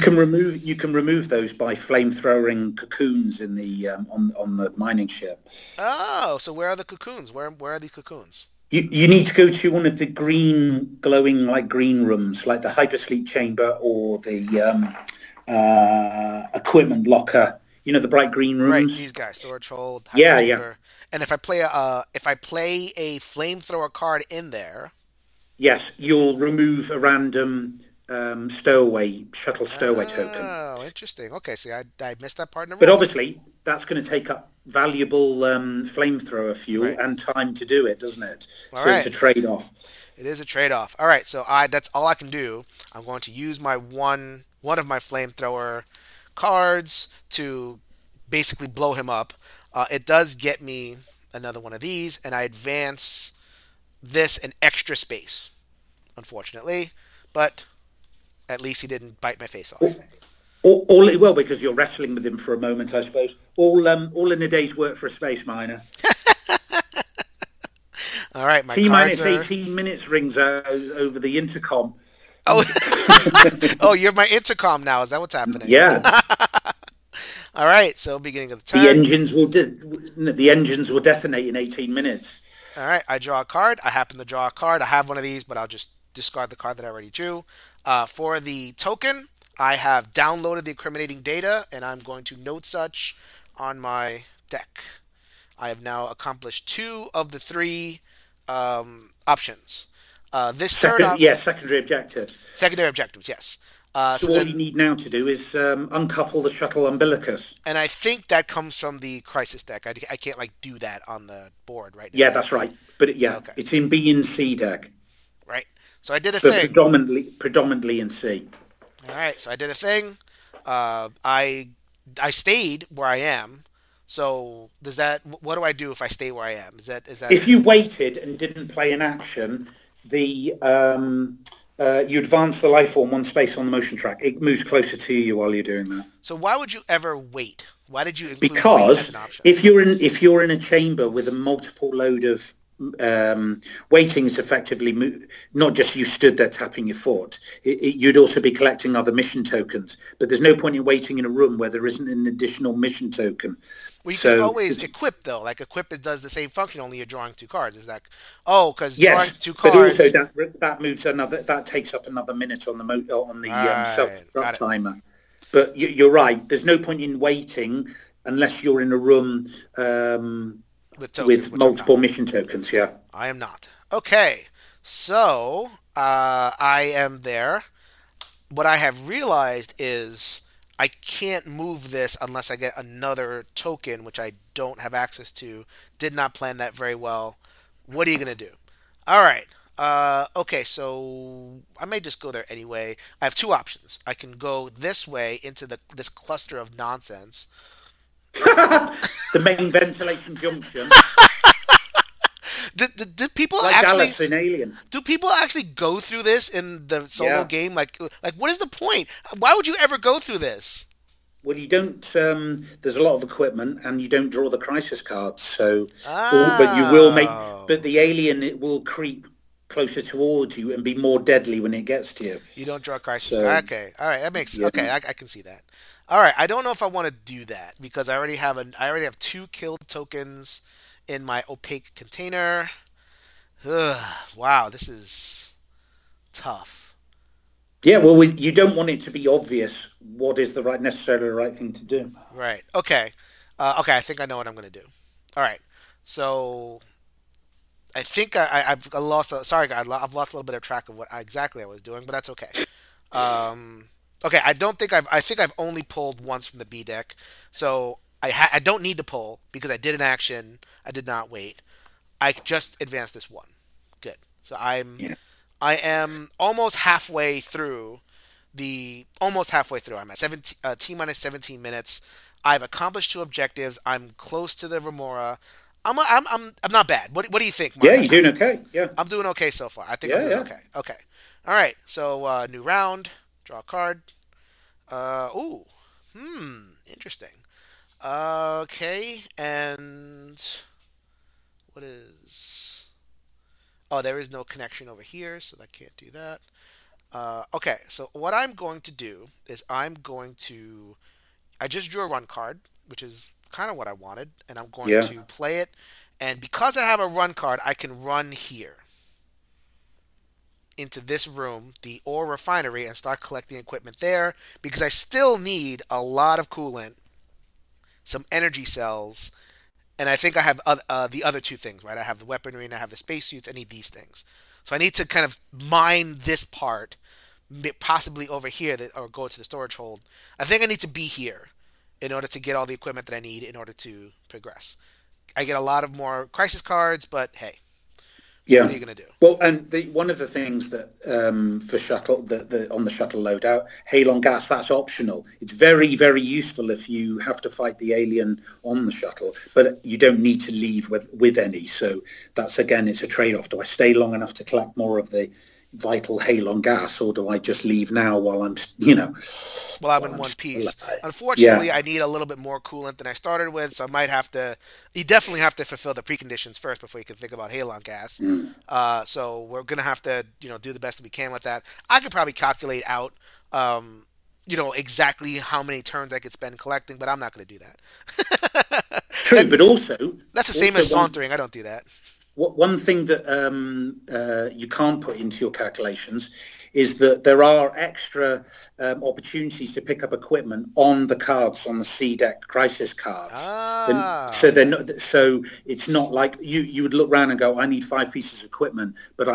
can remove those by flamethrowing cocoons in the on the mining ship. oh, so where are the cocoons? Where are these cocoons? You need to go to one of the green glowing like green rooms, like the hypersleep chamber or the equipment locker. The bright green Right, rooms. these guys, storage hold, Yeah, yeah. hyperchamber. And if I play a flamethrower card in there, Yes, you'll remove a random shuttle stowaway token. oh, interesting. Okay, see, I missed that part in the But rules. obviously, that's going to take up valuable flamethrower fuel Right. and time to do it, doesn't it? All So it's right. a trade-off. It is a trade-off. All right, so that's all I can do. I'm going to use my one of my flamethrower cards to basically blow him up. It does get me another one of these, and I advance this an extra space, unfortunately. But at least he didn't bite my face off. Well, because you're wrestling with him for a moment, I suppose. All in a day's work for a space miner. All right, my T cards minus are. 18 minutes rings out over the intercom. Oh, oh, you're my intercom now. Is that what's happening? Yeah, All right, so beginning of the the turn. engines will detonate in 18 minutes. All right, I draw a card. I happen to draw a card. I have one of these, but I'll just discard the card that I already drew. For the token, I have downloaded the incriminating data, and I'm going to note such on my deck. I have now accomplished 2 of the 3 options. This third Secondary objectives. secondary objectives, yes. So So all then, you need now to do is uncouple the shuttle umbilicus. and I think that comes from the crisis deck. I can't do that on the board right now. Yeah, that's right. But Okay, it's in B and C deck, right. So I did a but thing. predominantly in C. All right, so I did a thing. I stayed where I am. So does that? What do I do if I stay where I am? Is that? If you waited and didn't play an action, the you advance the life form 1 space on the motion track. It moves closer to you while you're doing that. So why would you ever wait? Why did you include wait as Because an option? if you're in a chamber with a multiple load of waiting is effectively not just you stood there tapping your foot. You'd also be collecting other mission tokens. But there's no point in waiting in a room where there isn't an additional mission token. Well, you can So always equip though. Like equip, it does the same function. Only you're drawing 2 cards. Is that? Oh, because drawing yes, 2 but cards. also that moves that takes up another minute on the Right, self got it. timer. But you're right. There's no point in waiting unless you're in a room with tokens, with which I'm not. multiple mission tokens. Yeah. I am not. Okay, so I am there. What I have realized is I can't move this unless I get another token, which I don't have access to. Did not plan that very well. What are you gonna do? All right. Okay, so I may just go there anyway. I have two options. I can go this way into this cluster of nonsense. The main ventilation junction, Did people like actually Dallas in Alien. do people actually go through this in the solo Yeah. game? Like what is the point? Why would you ever go through this? Well, you don't. There's a lot of equipment, and you don't draw the crisis cards. So, but you will make. Oh, But the alien, it will creep closer towards you and be more deadly when it gets to you. you don't draw a crisis So, card. Okay, all right, that makes yeah, okay. I can see that. All right, I don't know if I want to do that because I already have two killed tokens in my opaque container. Ugh, wow, this is tough. yeah. Well, you don't want it to be obvious what is the right, necessarily the right thing to do. Right. Okay. Okay. I think I know what I'm going to do. All right. So I think I've lost. Sorry, guys. I've lost a little bit of track of what exactly I was doing, but that's okay. Um, okay. I don't think I've. I think I've only pulled once from the B deck, so I don't need to pull because I did an action. I did not wait. I just advanced this one. Good. So Yeah. I am almost halfway through almost halfway through. I'm at 17 T minus 17 minutes. I've accomplished two objectives. I'm close to the Remora. I'm not bad. What do you think, Yeah, Mark? you're doing okay. Yeah. I'm doing okay so far. I think I'm Yeah. doing Yeah. okay. Okay. All right. So new round. Draw a card. Ooh. Interesting. Okay. And what is? Oh, there is no connection over here, so I can't do that. Okay, so what I'm going to do is I just drew a run card, which is kind of what I wanted, and I'm going Yeah. to play it. And because I have a run card, I can run here into this room, the ore refinery, and start collecting equipment there because I still need a lot of coolant, some energy cells, and I think I have the other two things, right? I have the weaponry and I have the spacesuits. I need these things. So I need to kind of mine this part possibly over here or go to the storage hold. I think I need to be here in order to get all the equipment that I need in order to progress. I get a lot of more crisis cards, but hey, what Yeah. are you gonna do? Well, and one of the things that for shuttle the on the shuttle loadout, halon gas, that's optional. It's very, very useful if you have to fight the alien on the shuttle, but you don't need to leave with any. So that's again, it's a trade-off. Do I stay long enough to collect more of the vital halon gas, or do I just leave now while Well, I'm while in I'm one still piece. alive? Unfortunately, Yeah. I need a little bit more coolant than I started with, so I might have to. You definitely have to fulfill the preconditions first before you can think about halon gas. Mm. So we're gonna have to, do the best that we can with that. I could probably calculate out, exactly how many turns I could spend collecting, but I'm not gonna do that. True, that but that's the same also as sauntering. I don't do that. one thing that you can't put into your calculations is that there are extra opportunities to pick up equipment on the cards, on the C deck crisis cards. So they're Okay. not, so it's not like you would look around and go, I need 5 pieces of equipment, but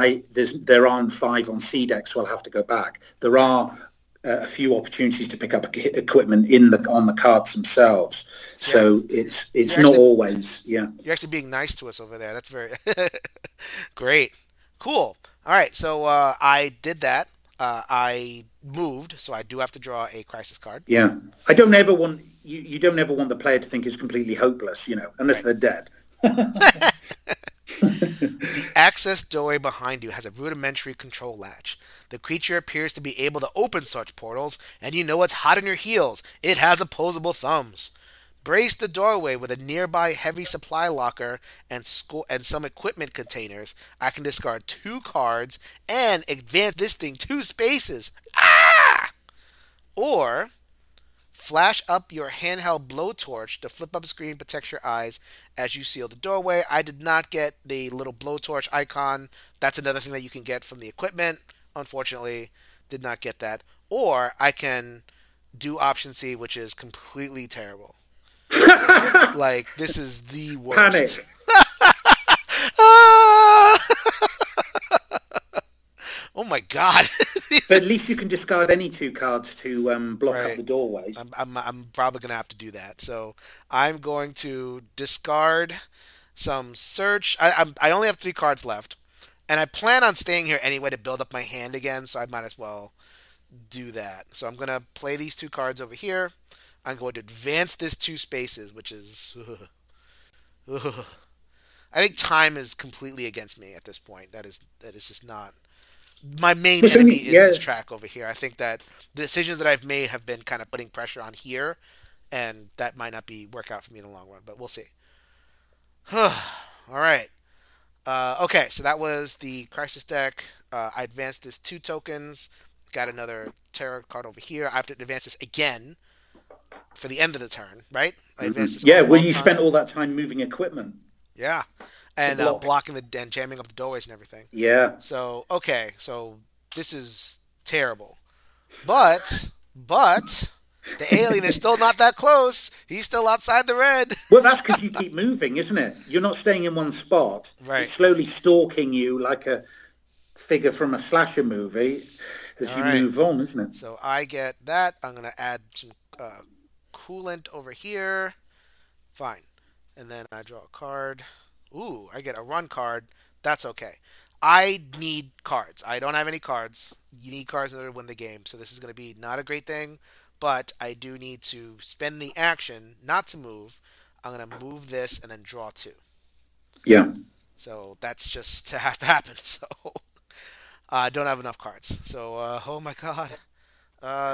there aren't 5 on C deck, so I'll have to go back. There are a few opportunities to pick up equipment on the cards themselves. So So it's you're not actually always, yeah. you're actually being nice to us over there. That's very great. Cool. All right, so I did that. I moved, so I do have to draw a crisis card. Yeah, I don't ever want you don't ever want the player to think it's completely hopeless, unless Right. they're dead. The access doorway behind you has a rudimentary control latch. The creature appears to be able to open such portals, and you know it's hot on your heels. It has opposable thumbs. Brace the doorway with a nearby heavy supply locker and some equipment containers. I can discard 2 cards and advance this thing 2 spaces. Ah! Or flash up your handheld blowtorch. The flip up screen protects your eyes as you seal the doorway. I did not get the little blowtorch icon. That's another thing that you can get from the equipment. Unfortunately, did not get that. Or I can do option C, which is completely terrible. Like, this is the worst. Panic. Oh my God. But at least you can discard any two cards to block up Right. the doorways. I'm probably gonna have to do that. So I'm going to discard some search. I only have 3 cards left, and I plan on staying here anyway to build up my hand again. So I might as well do that. So I'm gonna play these 2 cards over here. I'm going to advance this 2 spaces, which is. I think time is completely against me at this point. That is just not my main It's enemy only, is yeah. this track over here. I think that the decisions that I've made have been kind of putting pressure on here, and that might not be work out for me in the long run, but we'll see. All right. Okay, so that was the crisis deck. I advanced this 2 tokens. Got another tarot card over here. I have to advance this again for the end of the turn, right? I advanced this Yeah, all well, one you time. spent all that time moving equipment Yeah, to and block. blocking the and jamming up the doorways and everything. Yeah. So okay, so this is terrible. But the alien is still not that close. He's still outside the red. Well, that's because you keep moving, isn't it? You're not staying in one spot. Right. It's slowly stalking you like a figure from a slasher movie as All you right. move on, isn't it? So I get that. I'm gonna add some coolant over here. Fine. And then I draw a card. Ooh, I get a run card. That's okay. I need cards. I don't have any cards. You need cards in order to win the game. So this is going to be not a great thing, but I do need to spend the action not to move. I'm going to move this and then draw 2. Yeah. So that's just has to happen. So I don't have enough cards. So oh my god,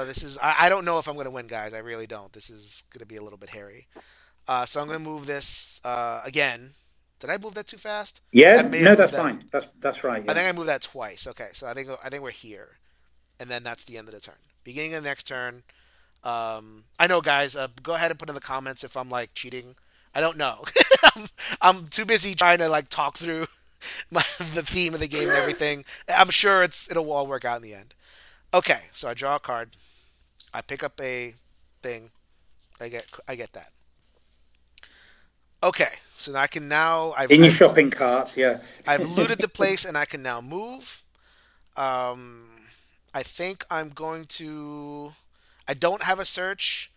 this is I don't know if I'm going to win, guys. I really don't. This is going to be a little bit hairy. So I'm going to move this again. Did I move that too fast? I Yeah. may have No, moved that's that. fine. That's right. I Yeah. think I moved that twice. Okay, so I think we're here, and then that's the end of the turn. Beginning of the next turn. I know, guys. Go ahead and put in the comments if I'm like cheating. I don't know. I'm, I'm too busy trying to like talk through the theme of the game and everything. I'm sure it'll all work out in the end. Okay, so I draw a card. I pick up a thing. I get that. Okay, so I can now In your shopping cart. Yeah. I've looted the place and I can now move. Um, I think I'm going to. I don't have a search.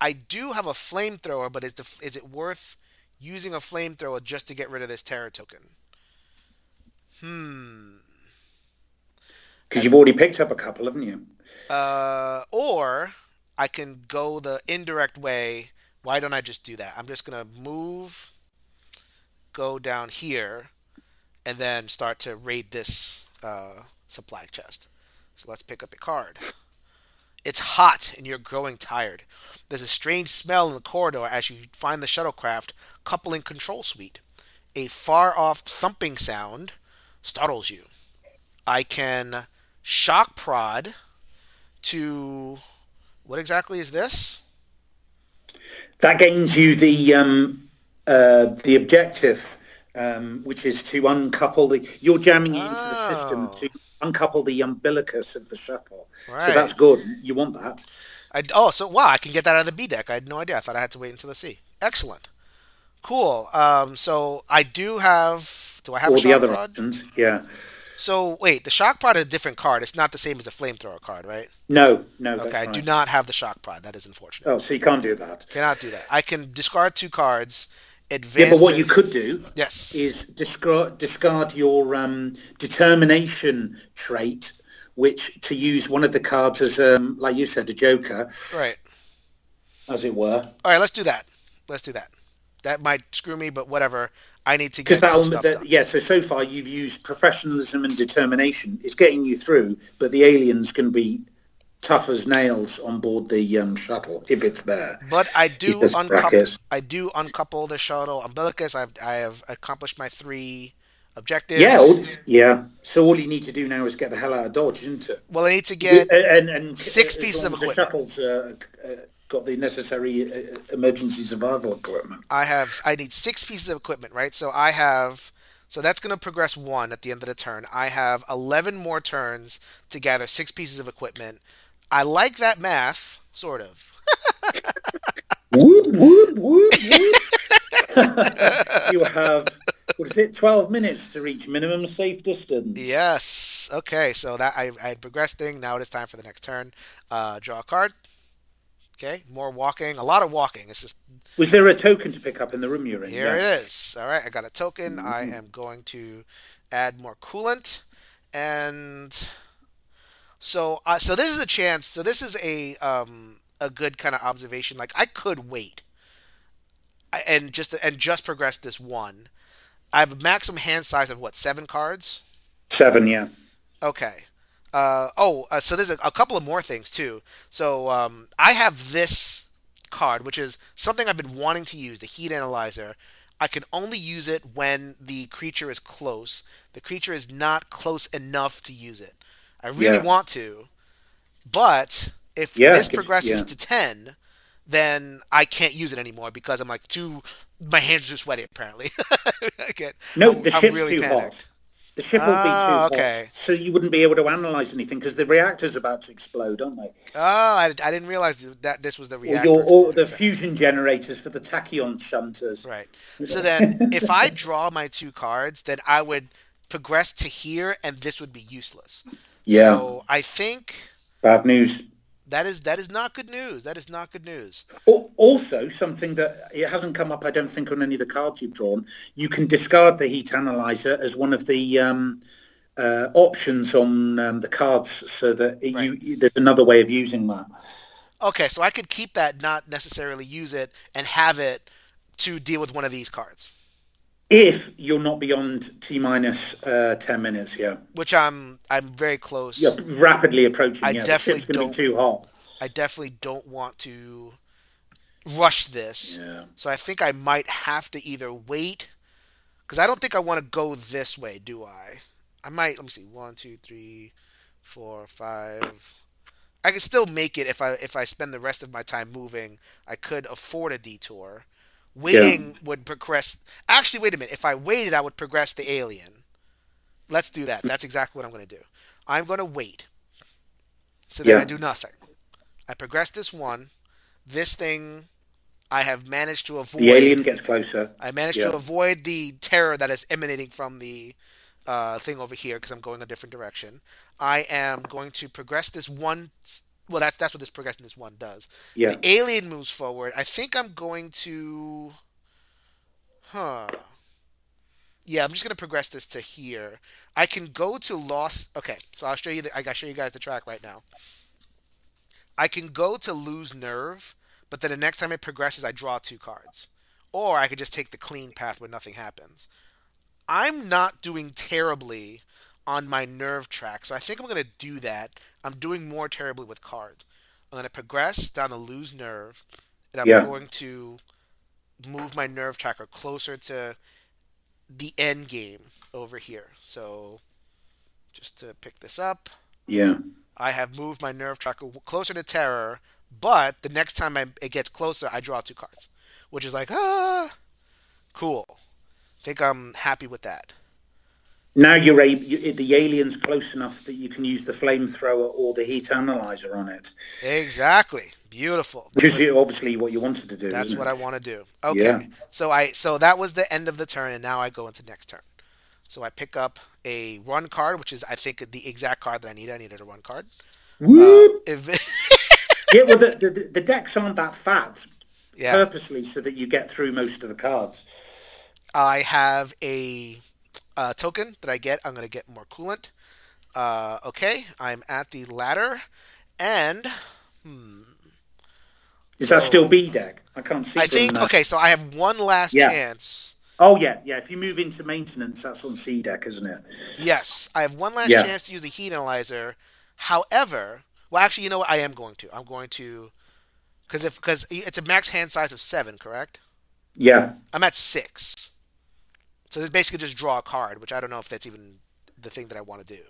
I do have a flamethrower, but is it worth using a flamethrower just to get rid of this terror token? Hmm. Because you've already picked up a couple, haven't you? Or I can go the indirect way. Why don't I just do that? I'm just gonna move, go down here, and then start to raid this supply chest. So let's pick up a card. It's hot and you're growing tired. There's a strange smell in the corridor as you find the shuttlecraft coupling control suite. A far off thumping sound startles you. I can shock prod to. What exactly is this? That gains you the objective, which is to uncouple the. You're jamming it into the system Oh, to uncouple the umbilicus of the shuttle. So right. that's good. You want that, So wow, I can get that out of the B deck. I had no idea. I thought I had to wait until the C. Excellent. Cool. So I do have. Do I have a or the shock other prod? options. Yeah. So wait, the shock prod is a different card. It's not the same as the flamethrower card, right? No, no, Okay, that's I do right. not have the shock prod. That is unfortunate. Oh, so you can't do that. Cannot do that. I can discard 2 cards, Yeah, but advance what the. you could do Yes. is discard your determination trait, which to use one of the cards as, like you said, a joker, Right. as it were. All right. Let's do that. Let's do that. That might screw me, but whatever. I need to Because get some stuff done. yeah, so far you've used professionalism and determination. It's getting you through, but the aliens can be tough as nails on board the shuttle if it's there. But I He do says uncouple. brackets. I do uncouple the shuttle umbilicus. I have accomplished my 3 Yeah, objectives. yeah. So all you need to do now is get the hell out of Dodge, isn't it? Well, I need to get And 6 as pieces long of as the equipment. shuttle's got the necessary emergency survival equipment. I need 6 pieces of equipment, right? So that's going to progress 1 at the end of the turn. I have 11 more turns to gather 6 pieces of equipment. I like that math, sort of. Whoop, whoop, whoop, whoop. You have what is it? 12 minutes to reach minimum safe distance. Yes. Okay. So that I had progressed thing. Now it is time for the next turn. Draw a card. Okay. More walking. A lot of walking. It's just Was there a token to pick up in the room you're in? here Yeah. it is. All right. I got a token. I am going to add more coolant, and so this is a chance. So this is a good kind of observation. Like I could wait and just progress this one. I have a maximum hand size of what, 7 cards? 7, yeah. Okay. So there's a couple of more things too. So I have this card, which is something I've been wanting to use, the heat analyzer. I can only use it when the creature is close. The creature is not close enough to use it. I really Yeah. want to, but if Yeah. this progresses to 10, then I can't use it anymore because I'm like my hands are too sweaty apparently. No, the I'm ship's really too panicked. hot. The ship will be too hot, Okay. so you wouldn't be able to analyze anything because the reactor's about to explode, aren't they? Oh, I didn't realize that this was the Or reactor the explosion. fusion generators for the tachyon shunters. Right. So then, if I draw my 2 cards, then I would progress to here, and this would be useless. Yeah. So I think Bad news. that is not good news. That is not good news. Also, something that it hasn't come up, I don't think, on any of the cards you've drawn. You can discard the heat analyzer as one of the options on the cards, so that Right. there's another way of using that. Okay, so I could keep that, not necessarily use it, and have it to deal with one of these cards, If you're not beyond T minus 10 minutes, yeah. which I'm very Yeah, close. rapidly approaching, I yeah. The definitely ship's going to be don't too hot. I definitely don't want to rush this. Yeah. So I think I might have to either wait, because I don't think I want to go this way, do I? I might. Let me see. 1, 2, 3, 4, 5. I can still make it if I spend the rest of my time moving. I could afford a detour. Yeah. Waiting would progress. Actually, wait a minute. If I waited, I would progress the alien. Let's do that. That's exactly what I'm going to do. I'm going to wait. So then I Yeah. do nothing. I progress this one. This thing I have managed to The alien avoid. gets closer. I managed to Yeah. avoid the terror that is emanating from the thing over here because I'm going a different direction. I am going to progress this one. Well, that's what this progressing this one does. Yeah. The alien moves forward. I think I'm going to. Huh. Yeah, I'm just gonna progress this to here. I can go to lost. Okay, so I'll show you. I gotta show you guys the track right now. I can go to lose nerve, but then the next time it progresses, I draw 2 cards. Or I could just take the clean path where nothing happens. I'm not doing terribly on my nerve track, so I think I'm going to do that. I'm doing more terribly with cards. I'm going to progress down to lose nerve, and I'm Yeah. going to move my nerve tracker closer to the end game over here. So just to pick this up, Yeah. I have moved my nerve tracker closer to terror, but the next time it gets closer, I draw 2 cards, which is like, cool. I think I'm happy with that. Now you're able. The alien's close enough that you can use the flamethrower or the heat analyzer on it, Exactly. Beautiful. which is obviously what you wanted to do, That's isn't what it? I want to do. Yeah. Okay. So that was the end of the turn, and now I go into next turn. So I pick up a run card, which is I think the exact card that I need. I needed a run card. Whoop. If Yeah. Well, the decks aren't that fat yeah, purposely so that you get through most of the cards. I have a token that I get. I'm going to get more coolant. Okay, I'm at the ladder, and Is that so still B deck? I can't see I from think okay. So I have one last Yeah. chance. Oh yeah, yeah. If you move into maintenance, that's on C deck, isn't it? Yes, I have one last Yeah. chance to use the heat analyzer. However, well, actually, you know what? I am going to. I'm going to because it's a max hand size of 7, correct? Yeah. I'm at 6, so it's basically just draw a card, which I don't know if that's even the thing that I want to do.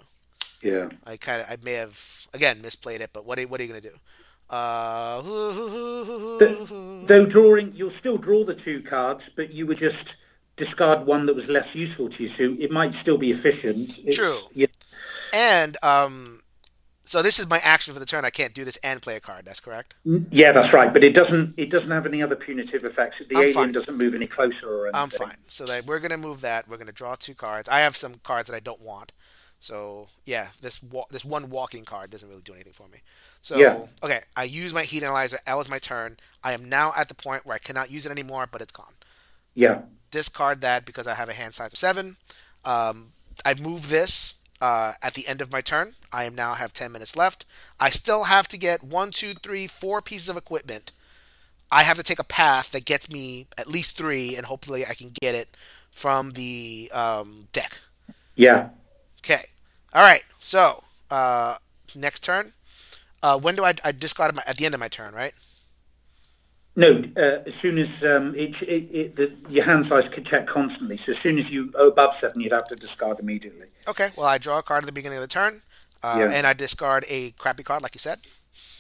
Yeah. I may have again misplayed it, but what are you gonna do? Though drawing, you'll still draw the 2 cards, but you would just discard one that was less useful to you. So it might still be efficient. True. Yeah. And So this is my action for the turn. I can't do this and play a card. That's correct. Yeah, that's right. But it doesn't have any other punitive effects. The I'm alien fine. doesn't move any closer or I'm anything. fine. So that we're gonna move that. We're gonna draw two cards. I have some cards that I don't want. So yeah, this one walking card doesn't really do anything for me. Yeah, So okay, I use my heat analyzer. That was my turn. I am now at the point where I cannot use it anymore, but it's gone. yeah, Discard that because I have a hand size of 7. Um, I move this at the end of my turn. I am now have 10 minutes left. I still have to get one, two, three, 4 pieces of equipment. I have to take a path that gets me at least 3, and hopefully I can get it from the deck. yeah. Okay. All right. So next turn. When do I discard at the end of my turn, right? No, as soon as your hand size could check constantly. So as soon as you above 7, you'd have to discard immediately. Okay. Well, I draw a card at the beginning of the turn, Yeah, and I discard a crappy card, like you said.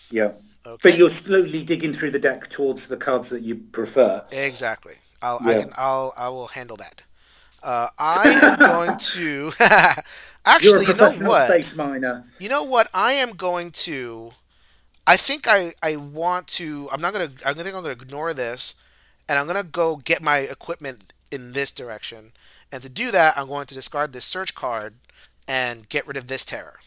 yeah. But Okay. you're slowly digging through the deck towards the cards that you prefer. Exactly. Yeah. I will handle that. I am going to You're a actually, you know professional what? space miner. You know what? I am going to. I think I want to. I'm not gonna. I think I'm gonna ignore this, and I'm gonna go get my equipment in this direction. And to do that, I'm going to discard this search card and get rid of this terror.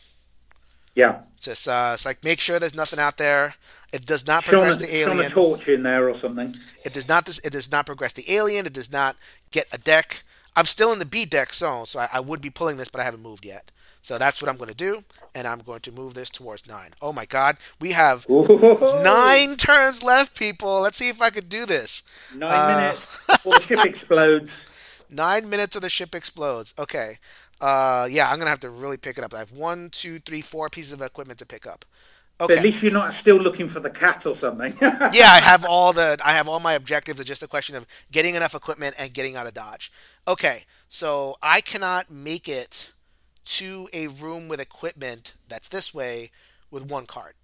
Yeah. Just it's like make sure there's nothing out there. It does not progress the Shone a alien. torch in there or something. It does not. It does not progress the alien. It does not get a deck. I'm still in the B deck zone, so I would be pulling this, but I haven't moved yet. So that's what I'm going to do, and I'm going to move this towards 9. Oh my God, we have Ooh, 9 turns left, people. Let's see if I could do this. 9 minutes before the ship explodes. 9 minutes or the ship explodes. Okay. Yeah, I'm gonna have to really pick it up. I have one, two, three, 4 pieces of equipment to pick up. But at Okay. least you're not still looking for the cat or something. Yeah, I have all my objectives. It's just a question of getting enough equipment and getting out of Dodge. Okay, so I cannot make it to a room with equipment that's this way with one card.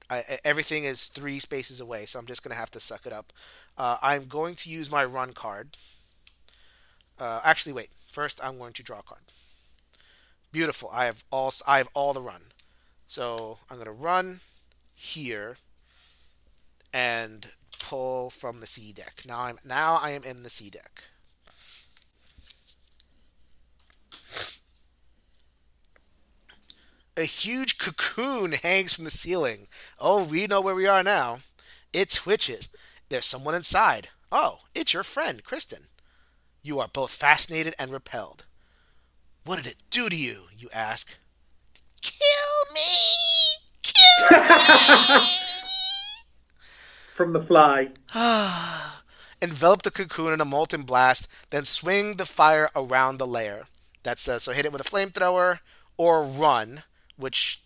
Everything is 3 spaces away, so I'm just gonna have to suck it up. I'm going to use my run card. Actually, wait. First, I'm going to draw a card. Beautiful. I have all the run. So I'm gonna run here and pull from the C deck. Now I am in the C deck. A huge cocoon hangs from the ceiling. Oh, we know where we are now. It twitches. There's someone inside. Oh, it's your friend, Kristen. You are both fascinated and repelled. What did it do to you? You ask. Kill me! Kill From the fly. me! Envelop the cocoon in a molten blast, then swing the fire around the lair. That's so hit it with a flamethrower or run, which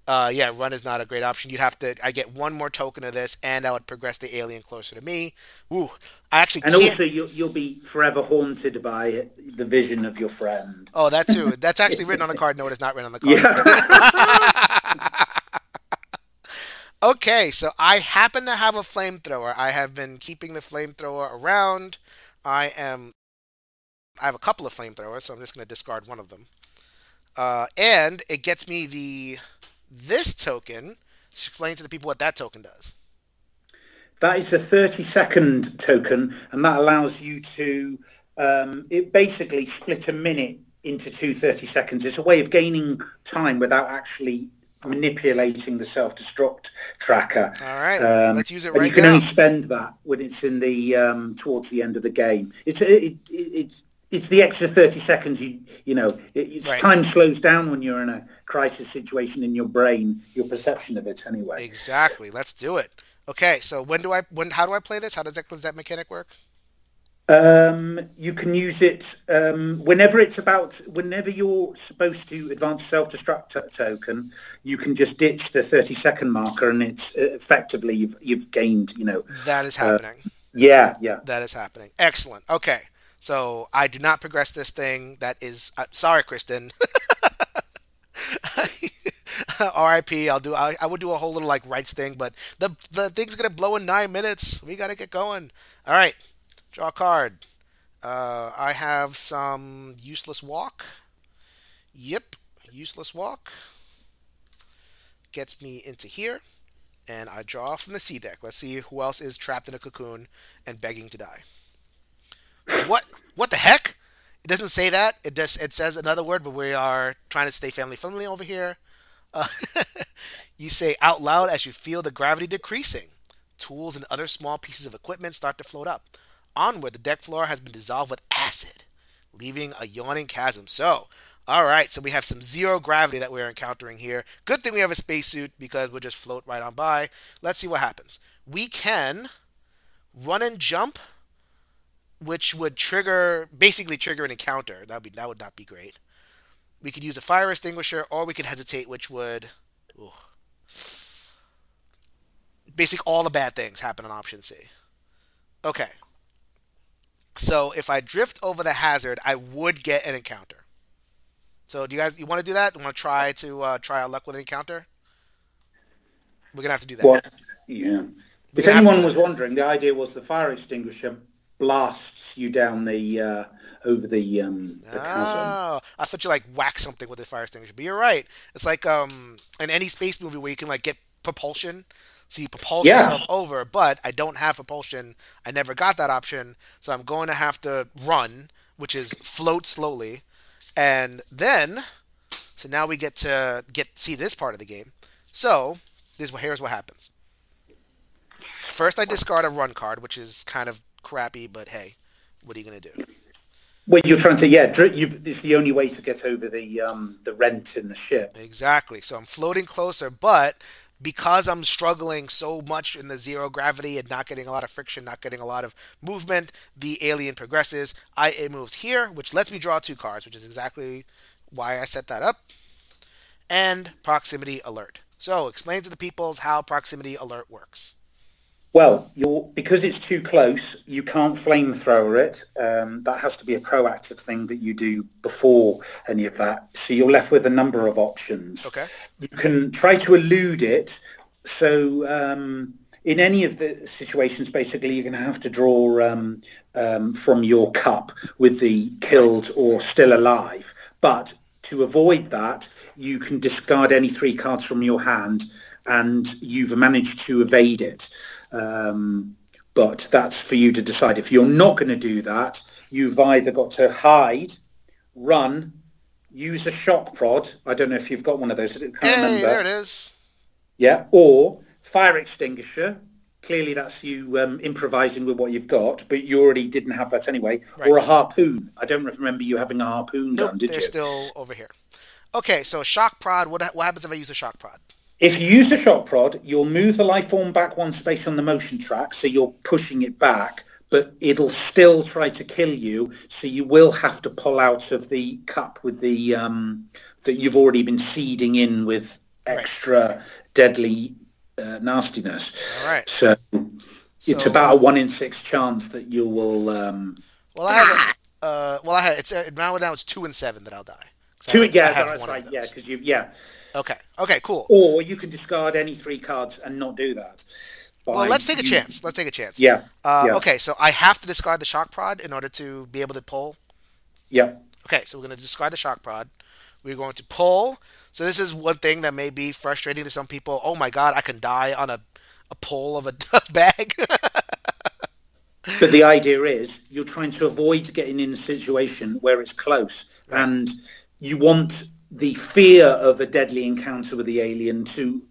yeah, run is not a great option. You'd have to. I get one more token of this, and I would progress the alien closer to me. Ooh, I actually And can't. also, you'll be forever haunted by the vision of your friend. Oh, that too. That's actually written on the card. No, it is not written on the card. Yeah. Okay, so I happen to have a flamethrower. I have been keeping the flamethrower around. I am. I have a couple of flamethrowers, so I'm just going to discard one of them. And it gets me this token. Explain to the people what that token does. That is a 30-second token, and that allows you to it basically split a minute into two 30 seconds. It's a way of gaining time without actually manipulating the self-destruct tracker. All right, let's use it And you right can now. only spend that when it's in the towards the end of the game. It's the extra 30 seconds. It's Right, time slows down when you're in a crisis situation in your brain, your perception of it anyway. exactly. Let's do it. Okay, so how do I play this? How does that mechanic work? You can use it whenever you're supposed to advance a self-destruct token. You can just ditch the 30-second marker, and it's effectively you've gained. That is Uh, happening. yeah, yeah. That is happening. Excellent. Okay, so I do not progress this thing. That is sorry, Kristen. R.I.P. I would do a whole little like rights thing, but the thing's gonna blow in 9 minutes. We gotta get going. All right, draw a card. I have some useless walk. Yep, useless walk. gets me into here, and I draw from the C deck. Let's see who else is trapped in a cocoon and begging to die. What? What the heck? It doesn't say that. It says another word, but we are trying to stay family friendly over here. Uh, you say out loud as you feel the gravity decreasing. Tools and other small pieces of equipment start to float up. Onward, the deck floor has been dissolved with acid, leaving a yawning chasm. So, all right, so we have some zero gravity that we're encountering here. Good thing we have a spacesuit because we'll just float right on by. Let's see what happens. We can run and jump, which would basically trigger an encounter. That would not be great. We could use a fire extinguisher, or we could hesitate, which would, ooh, basically all the bad things happen on option C. Okay, so if I drift over the hazard, I would get an encounter. So you want to do that? You want to try our luck with an encounter? We're gonna have to do that. Well, yeah. We're If gonna have to do anyone was that. wondering, the idea was the fire extinguisher blasts you down the over the chasm. Oh, I thought you like whack something with a fire extinguisher. But you're right. It's like in any space movie where you can like get propulsion. So you propulse Yeah. yourself over, but I don't have propulsion. I never got that option, so I'm going to have to run, which is float slowly, and then so now we get to see this part of the game. So here's what happens. First, I discard a run card, which is kind of crappy, but hey, what are you gonna do? Well, you're trying to, it's the only way to get over the rent in the ship. Exactly. So I'm floating closer, but because I'm struggling so much in the zero gravity and not getting a lot of friction, not getting a lot of movement, the alien progresses. It moves here, which lets me draw two cards, which is exactly why I set that up. And proximity alert. So explain to the peoples how proximity alert works. Well, because it's too close, you can't flamethrower it. That has to be a proactive thing that you do before any of that. So you're left with a number of options. Okay. You can try to elude it. So in any of the situations, basically, you're going to have to draw from your cup with the killed or still alive. But to avoid that, you can discard any three cards from your hand, and you've managed to evade it. But that's for you to decide. If you're not going to do that, you've either got to hide, run, use a shock prod. I don't know if you've got one of those. I can't remember. There it is. Yeah, or fire extinguisher. Clearly, that's you improvising with what you've got, but you already didn't have that anyway. Right. Or a harpoon. I don't remember you having a harpoon Nope, gun, did they're you? still over here. Okay, so shock prod. What happens if I use a shock prod? If you use a shock prod, you'll move the life form back one space on the motion track, so you're pushing it back, but it'll still try to kill you, so you will have to pull out of the cup with the that you've already been seeding in with extra deadly nastiness. All right. So it's about a 1 in 6 chance that you will. Well, I had it's now it's 2 and 7 that I'll die. That's right. Yeah, because Okay. Okay. Cool. Or you can discard any 3 cards and not do that. Well, let's take a chance. Let's take a chance. Yeah. Okay. So I have to discard the shock prod in order to be able to pull. Yeah. Okay. So we're going to discard the shock prod. We're going to pull. So this is one thing that may be frustrating to some people. Oh my God! I can die on a pull of a bag. But the idea is you're trying to avoid getting in a situation where it's close, and you want the fear of a deadly encounter with the alien to,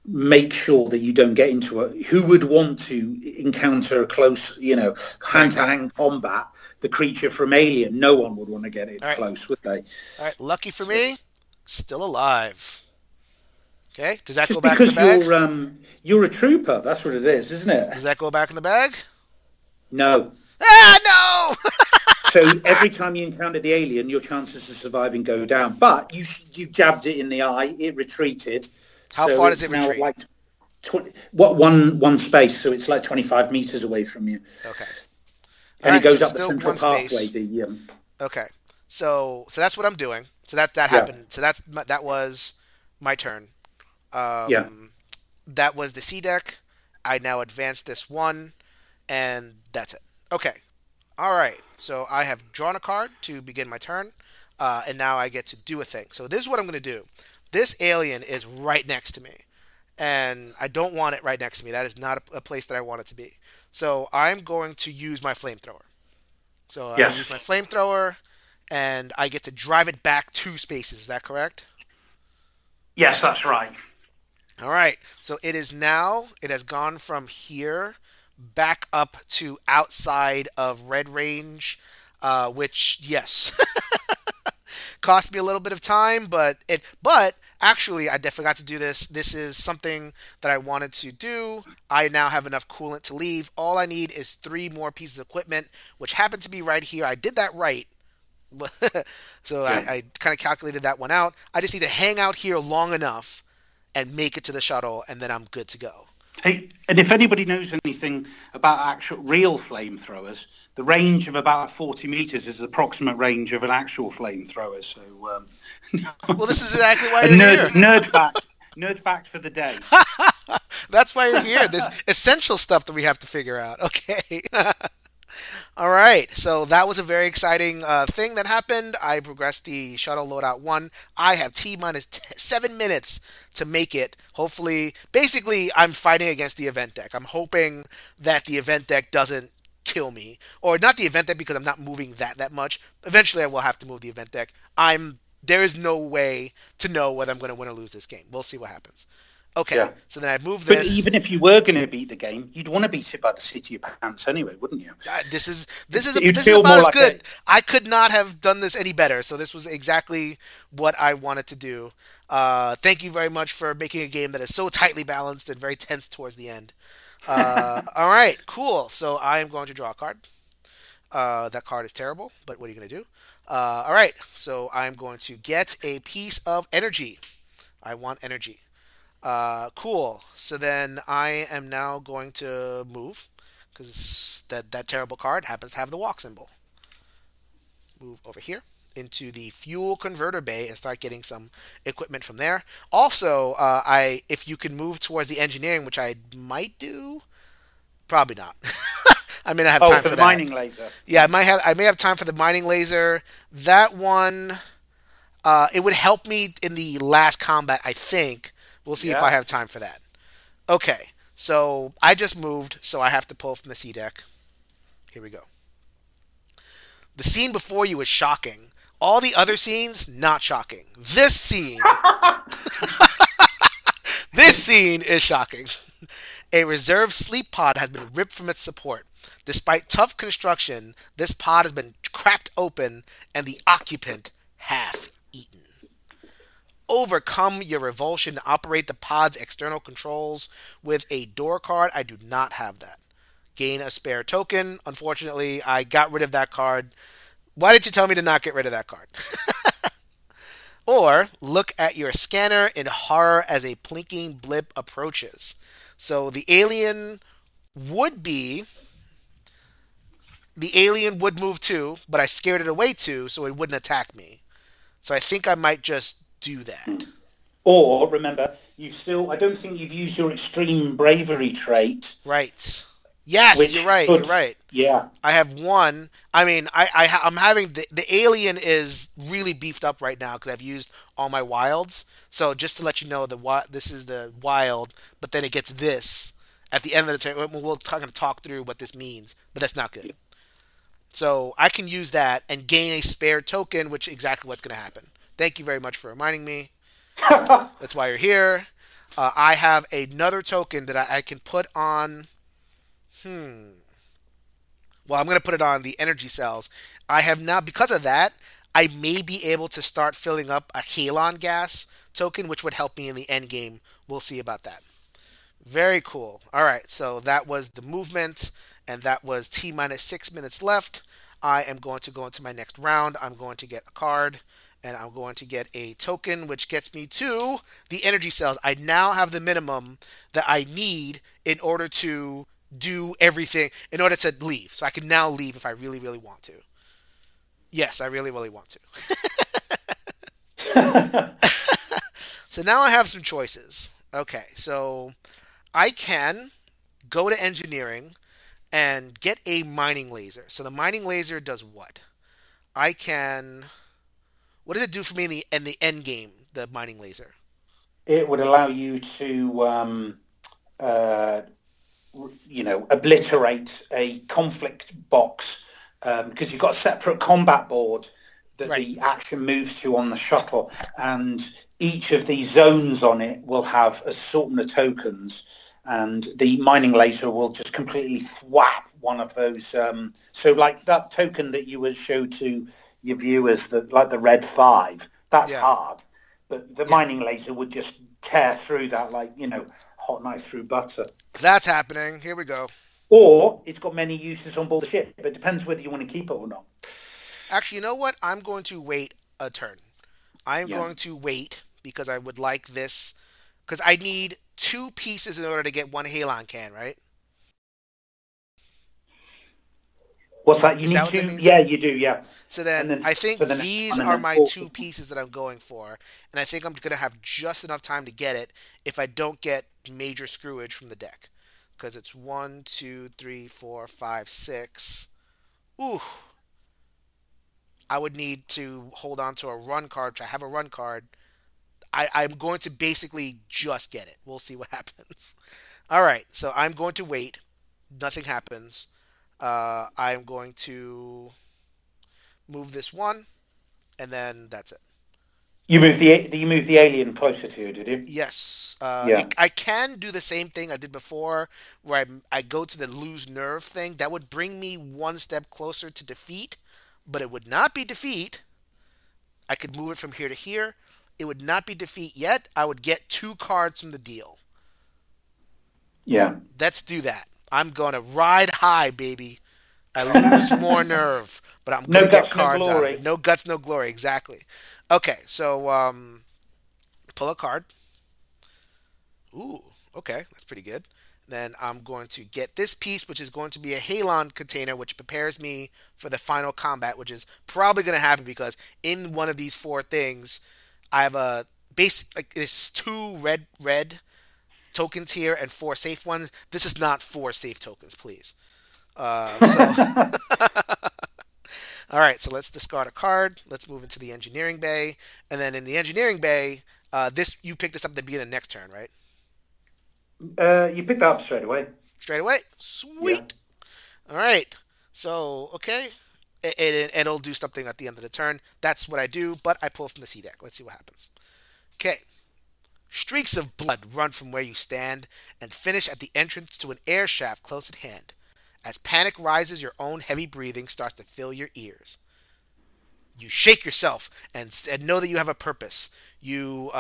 make sure that you don't get into who would want to encounter a close, hand-to-hand combat, the creature from Alien? No one would want to get in close, would they? All right. Lucky for me, still alive. Okay. Does that Just go back in the bag? Because you're a trooper. That's what it is, isn't it? Does that go back in the bag? No. Ah, no! So every time you encounter the alien, your chances of surviving go down. But you jabbed it in the eye. It retreated. How far does it retreat? Like one space, so it's like 25 meters away from you. Okay. And it goes up the still central one pathway. space. Okay. So that's what I'm doing. So that happened. So that was my turn. That was the C deck. I now advance this one, and that's it. Okay. All right. So I have drawn a card to begin my turn, and now I get to do a thing. So this is what I'm going to do. This alien is right next to me, and I don't want it right next to me. That is not a place that I want it to be. So I'm going to use my flamethrower. So I use Yes. my flamethrower, and I get to drive it back 2 spaces. Is that correct? Yes, that's right. All right. So it is now, it has gone from here back up to outside of red range, which, yes, cost me a little bit of time, but actually, I forgot to do this. This is something that I wanted to do. I now have enough coolant to leave. All I need is 3 more pieces of equipment, which happen to be right here. I did that right. So Yeah. I kind of calculated that one out. I just need to hang out here long enough and make it to the shuttle, and then I'm good to go. Hey, and if anybody knows anything about actual real flamethrowers, the range of about 40 meters is the approximate range of an actual flamethrower. So, Well, this is exactly why a you're here. nerd fact for the day. That's why you're here. There's essential stuff that we have to figure out. Okay. All right. So that was a very exciting thing that happened. I progressed the shuttle loadout 1. I have T minus 7 minutes to make it. Hopefully, basically, I'm fighting against the event deck. I'm hoping that the event deck doesn't kill me, or not the event deck because I'm not moving that much. Eventually, I will have to move the event deck. There is no way to know whether I'm going to win or lose this game. We'll see what happens. Okay, Yeah. so then I move But this. even if you were going to beat the game, you'd want to beat it by the seat of your pants anyway, wouldn't you? You'd this is feel about more as like good. I could not have done this any better. So this was exactly what I wanted to do. Thank you very much for making a game that is so tightly balanced and very tense towards the end. All right, cool. So I am going to draw a card. That card is terrible, but what are you going to do? All right, so I'm going to get a piece of energy. I want energy. Cool. So then I am now going to move because that terrible card happens to have the walk symbol. Move over here into the fuel converter bay and start getting some equipment from there. Also, if you can move towards the engineering, which I might do, probably not. I may not have Oh, time for for the that. mining laser. Yeah, I may have time for the mining laser. That one, it would help me in the last combat, I think. We'll see if I Yeah. have time for that. Okay, so I just moved, so I have to pull from the C deck. Here we go. The scene before you is shocking. All the other scenes, not shocking. This scene is shocking. A reserve sleep pod has been ripped from its support. Despite tough construction, this pod has been cracked open and the occupant half eaten. Overcome your revulsion to operate the pod's external controls with a door card. I do not have that. Gain a spare token. Unfortunately, I got rid of that card. Why did you tell me to not get rid of that card? Or look at your scanner in horror as a blinking blip approaches. So would be the alien would move too, but I scared it away too, so it wouldn't attack me. So I think I might just do that. Or remember, I don't think you've used your extreme bravery trait, Right. Yes, you're which right. You're could, right. yeah. I have one. I mean, I'm having the alien is really beefed up right now because I've used all my wilds. So just to let you know, this is the wild, but then it gets this at the end of the turn. We'll kind of talk through what this means, but that's not good. So I can use that and gain a spare token, which is exactly what's going to happen. Thank you very much for reminding me. That's why you're here. I have another token that I can put on. Well, I'm going to put it on the energy cells. I have now, because of that, I may be able to start filling up a halon gas token, which would help me in the end game. We'll see about that. Very cool. All right, so that was the movement, and that was T minus 6 minutes left. I am going to go into my next round. I'm going to get a card, and I'm going to get a token, which gets me to the energy cells. I now have the minimum that I need in order to do everything, in order to leave. So I can now leave if I really, really want to. Yes, I really, really want to. So now I have some choices. Okay, so I can go to engineering and get a mining laser. So the mining laser does what? I can. What does it do for me in the end game? The mining laser. it would allow you to uh, obliterate a conflict box, because you've got a separate combat board that Right. the action moves to on the shuttle, and each of these zones on it will have a certain of tokens, and the mining laser will just completely thwap one of those. So, like that token that you would show to your viewers, that like the red 5, that's Yeah. hard, but the Yeah. mining laser would just tear through that like hot knife through butter. That's happening. Here we go. Or it's got many uses on board the ship. But it depends whether you want to keep it or not. Actually, you know what? I'm going to wait a turn. I'm Yeah. going to wait because I would like this because I need two pieces in order to get one halon can, right? What's that? You Is that need what that two? means? Yeah, you do. Yeah. So And then then I think for the next these one, and are then my four. two pieces that I'm going for, and I think I'm going to have just enough time to get it if I don't get major screwage from the deck, because it's one, two, three, four, five, six. Ooh, I would need to hold on to a run card. I have a run card. I'm going to basically just get it. We'll see what happens. All right, so I'm going to wait. Nothing happens. I'm going to move this one, and then that's it. You moved the alien closer to you, did you? Yes, Yeah. I can do the same thing I did before, where I go to the lose nerve thing. That would bring me one step closer to defeat, but it would not be defeat. I could move it from here to here. It would not be defeat yet. I would get two cards from the deal. Yeah. Let's do that. I'm going to ride high, baby. I lose more nerve, but I'm going No to get guts, no cards out of it. glory. No guts, no glory. Exactly. Okay, so pull a card. Ooh, okay, that's pretty good. Then I'm going to get this piece, which is going to be a Halon container, which prepares me for the final combat, which is probably going to happen because in one of these four things, I have a basic like it's two red tokens here and four safe ones. This is not four safe tokens, please. So all right, so let's discard a card. Let's move into the engineering bay, and then in the engineering bay, this you pick this up at the beginning of next turn, right? You picked that up straight away. Straight away. Yeah. Sweet. All right. So, okay. It'll do something at the end of the turn. That's what I do, but I pull from the C deck. Let's see what happens. Okay. Streaks of blood run from where you stand and finish at the entrance to an air shaft close at hand. As panic rises, your own heavy breathing starts to fill your ears. You shake yourself and know that you have a purpose. You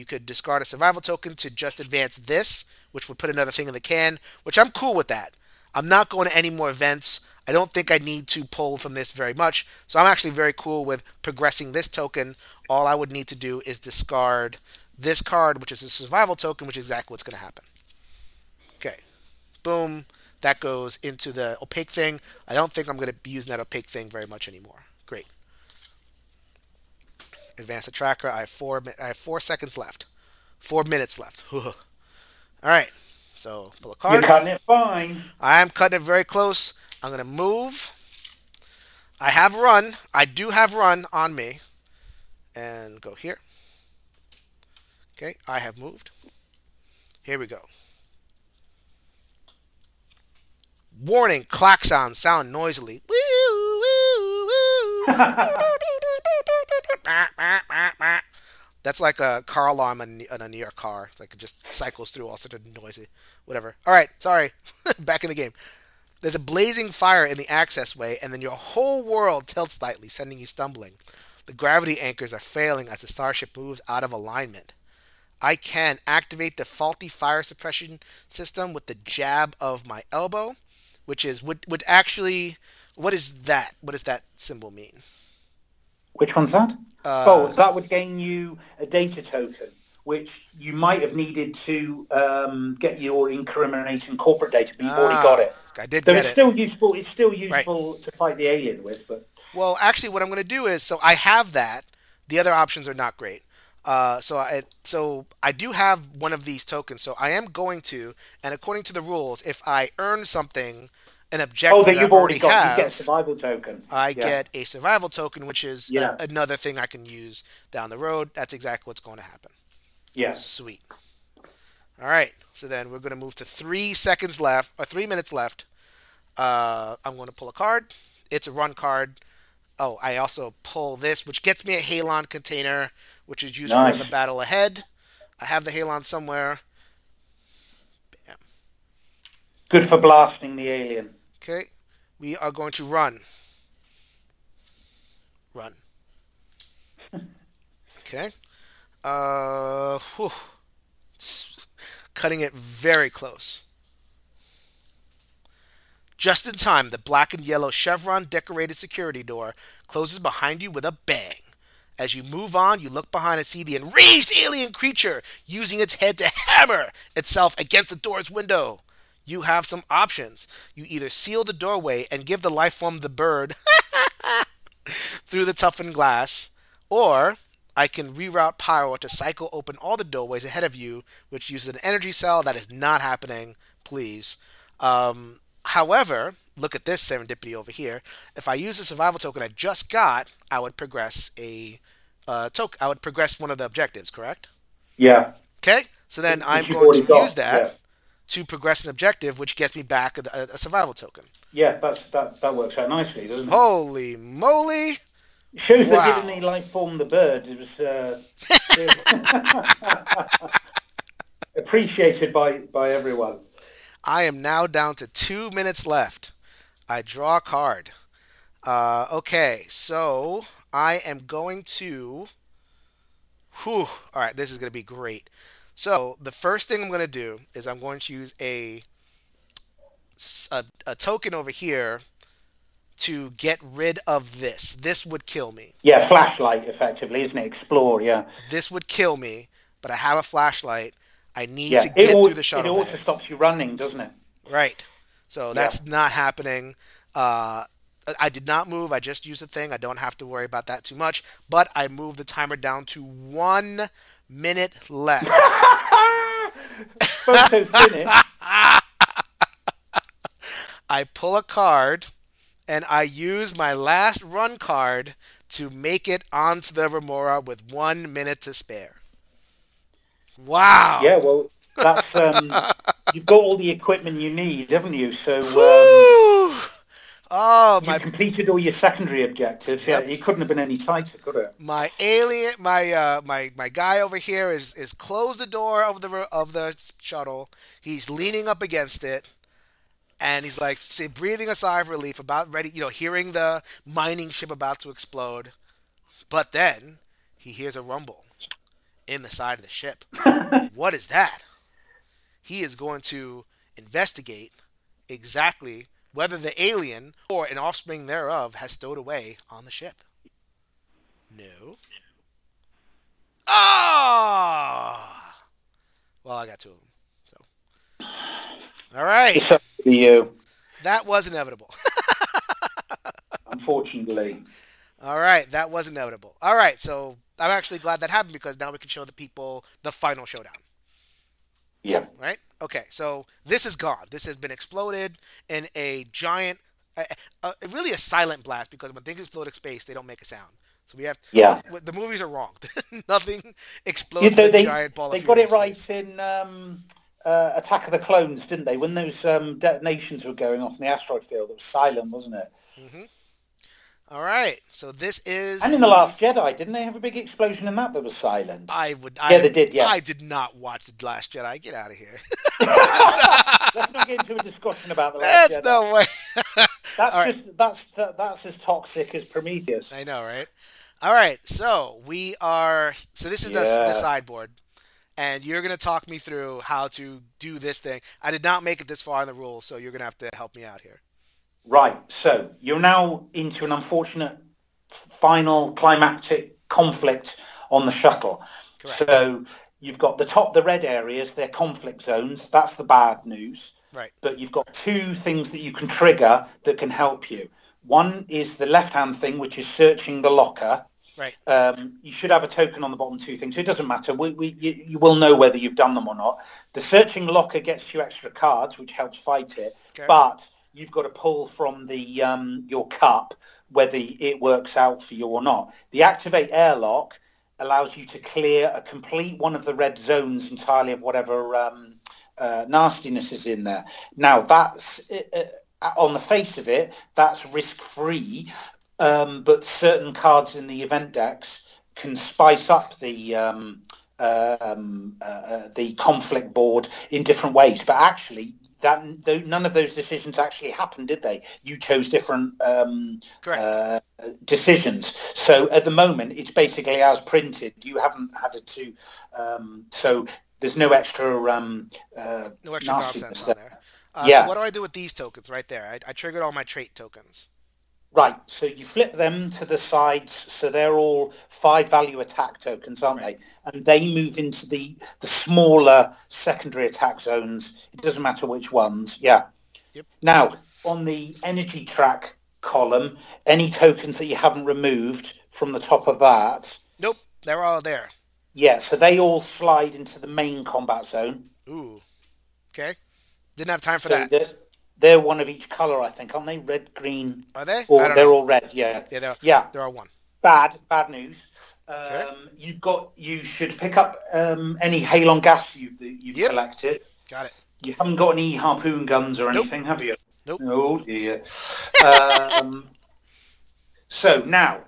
could discard a survival token to just advance this, which would put another thing in the can, which I'm cool with that. I'm not going to any more events. I don't think I need to pull from this very much, so I'm actually very cool with progressing this token. All I would need to do is discard this card, which is a survival token, which is exactly what's going to happen. Okay, boom. That goes into the opaque thing. I don't think I'm going to be using that opaque thing very much anymore. Great. Advance the tracker. I have 4 seconds left. 4 minutes left. All right. So pull a You're card. cutting it fine. I am cutting it very close. I'm gonna move. I have run. I do have run on me. And go here. Okay. I have moved. Here we go. Warning. Klaxons sound noisily. Woo, woo, woo. That's like a car alarm in a near car. It's like it just cycles through all sorts of noisy, whatever. All right, sorry. Back in the game. There's a blazing fire in the access way, and then your whole world tilts slightly, sending you stumbling. The gravity anchors are failing as the starship moves out of alignment. I can activate the faulty fire suppression system with the jab of my elbow, which is would actually. What is that? What does that symbol mean? Which one's that? Oh, Uh, that would gain you a data token, which you might have needed to get your incriminating corporate data, but you've already got it. I did So get it's it. still useful. It's still Right. useful to fight the alien with, but Well, actually, what I'm going to do is so I have that. The other options are not great. So I do have one of these tokens. So I am going to, and according to the rules, if I earn something, an oh, objective that that I you've already already got, you get a have, survival token. I Yeah, get a survival token, which is yeah, another thing I can use down the road. That's exactly what's going to happen. Yeah. Sweet. All right. So then we're going to move to 3 seconds left, or 3 minutes left. I'm going to pull a card. It's a run card. Oh, I also pull this, which gets me a Halon container, which is used for the Nice. battle ahead. I have the Halon somewhere. Bam. Good for blasting the alien. Okay. We are going to run. Run. Okay. Whew. Cutting it very close. Just in time, the black and yellow chevron decorated security door closes behind you with a bang. As you move on, you look behind and see the enraged alien creature using its head to hammer itself against the door's window. You have some options. You either seal the doorway and give the life form the bird through the toughened glass, or I can reroute power to cycle open all the doorways ahead of you, which uses an energy cell. That is not happening, please. However, look at this serendipity over here. If I use the survival token I just got, I would progress I would progress one of the objectives, correct? Yeah. Okay, so then I'm Which you've going to already got. use that Yeah. to progress an objective, which gets me back a survival token. Yeah, that works out nicely, doesn't it? Holy moly! It shows Wow. that giving the life form the bird was appreciated by everyone. I am now down to 2 minutes left. I draw a card. Okay, so I am going to... Whew. All right, this is going to be great. So the first thing I'm going to do is I'm going to use a token over here to get rid of this. This would kill me. Yeah, flashlight, effectively, isn't it? Explore, yeah. This would kill me, but I have a flashlight. I need Yeah, to get through the shuttle it also bay. stops you running, doesn't it? Right. So that's not happening. I did not move. I just used the thing. I don't have to worry about that too much. But I moved the timer down to 1 minute left. Photo finish. I pull a card, and I use my last run card to make it onto the Remora with 1 minute to spare. Wow. Yeah, well, that's you've got all the equipment you need, haven't you? So oh, you completed all your secondary objectives. Yep. Yeah, it couldn't have been any tighter, could it? my alien, my guy over here is closed the door of the shuttle. He's leaning up against it, and he's like breathing a sigh of relief, about ready, hearing the mining ship about to explode. But then he hears a rumble in the side of the ship. What is that? He is going to investigate exactly whether the alien or an offspring thereof has stowed away on the ship. No. Ah! Well, I got two of them. So, all right. It's up to you, That was inevitable. unfortunately. All right, that was inevitable. All right, so I'm actually glad that happened because now we can show the people the final showdown. Yeah. Right? Okay, so this is gone. This has been exploded in a giant, really a silent blast, because when things explode in space, they don't make a sound. So we have, Yeah. the movies are wrong. Nothing explodes They, in a giant ball of they fuel got in it right space. in Attack of the Clones, didn't they? When those detonations were going off in the asteroid field, it was silent, wasn't it? Mm-hmm. All right, so this is... And in The Last Jedi, didn't they have a big explosion in that was silent? Yeah, they did, yeah. I did not watch The Last Jedi. Get out of here. Let's not get into a discussion about The Last That's Jedi. no way. That's as toxic as Prometheus. I know, right? All right, so this is the sideboard, and you're going to talk me through how to do this thing. I did not make it this far in the rules, so you're going to have to help me out here. Right, so you're now into an unfortunate final climactic conflict on the shuttle. Correct. So you've got the red areas, they're conflict zones. That's the bad news. Right. But you've got two things that you can trigger that can help you. One is the left-hand thing, which is searching the locker. Right. You should have a token on the bottom two things. So it doesn't matter. You will know whether you've done them or not. The searching locker gets you extra cards, which helps fight it. Okay. But you've got to pull from the your cup whether it works out for you or not. The activate airlock allows you to clear a complete one of the red zones entirely of whatever nastiness is in there. Now, that's on the face of it, that's risk-free, but certain cards in the event decks can spice up the conflict board in different ways. But actually, none of those decisions actually happened, did they? You chose different decisions. So at the moment, it's basically as printed. You haven't had to. So there's no extra No extra nonsense on there. Yeah. So what do I do with these tokens right there? I triggered all my trait tokens. Right, so you flip them to the sides, so they're all 5-value attack tokens, aren't they? And they move into the smaller secondary attack zones. It doesn't matter which ones, yeah. Yep. Now, on the energy track column, any tokens that you haven't removed from the top of that... Nope, they're all there. Yeah, so they all slide into the main combat zone. Ooh, okay. Didn't have time for that. They're one of each color, I think, aren't they? Red, green. Are they? Or they're all red. Yeah. They're all one. Bad news. Okay. You should pick up any halon gas you've collected. Got it. You haven't got any harpoon guns or anything, have you? Nope. Oh dear. So now,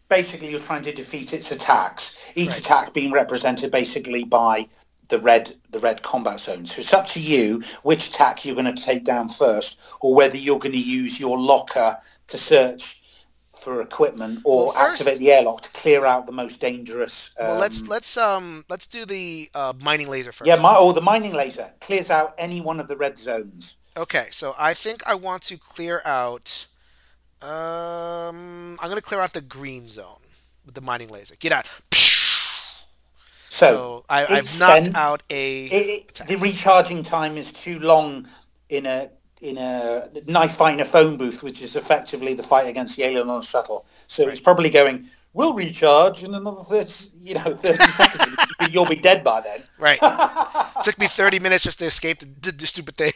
basically, you're trying to defeat its attacks. Each attack being represented basically by the red combat zone. So it's up to you which attack you're going to take down first, or whether you're going to use your locker to search for equipment, or activate the airlock to clear out the most dangerous. Well, let's do the mining laser first. Yeah, the mining laser clears out any one of the red zones. Okay, so I think I want to clear out. I'm going to clear out the green zone with the mining laser. Get out. So I've knocked out the recharging time is too long in a knife fight in a phone booth, which is effectively the fight against the alien on a shuttle. So it's probably going, we'll recharge in another 30 seconds. You'll be dead by then. Right. Took me 30 minutes just to escape the stupid thing.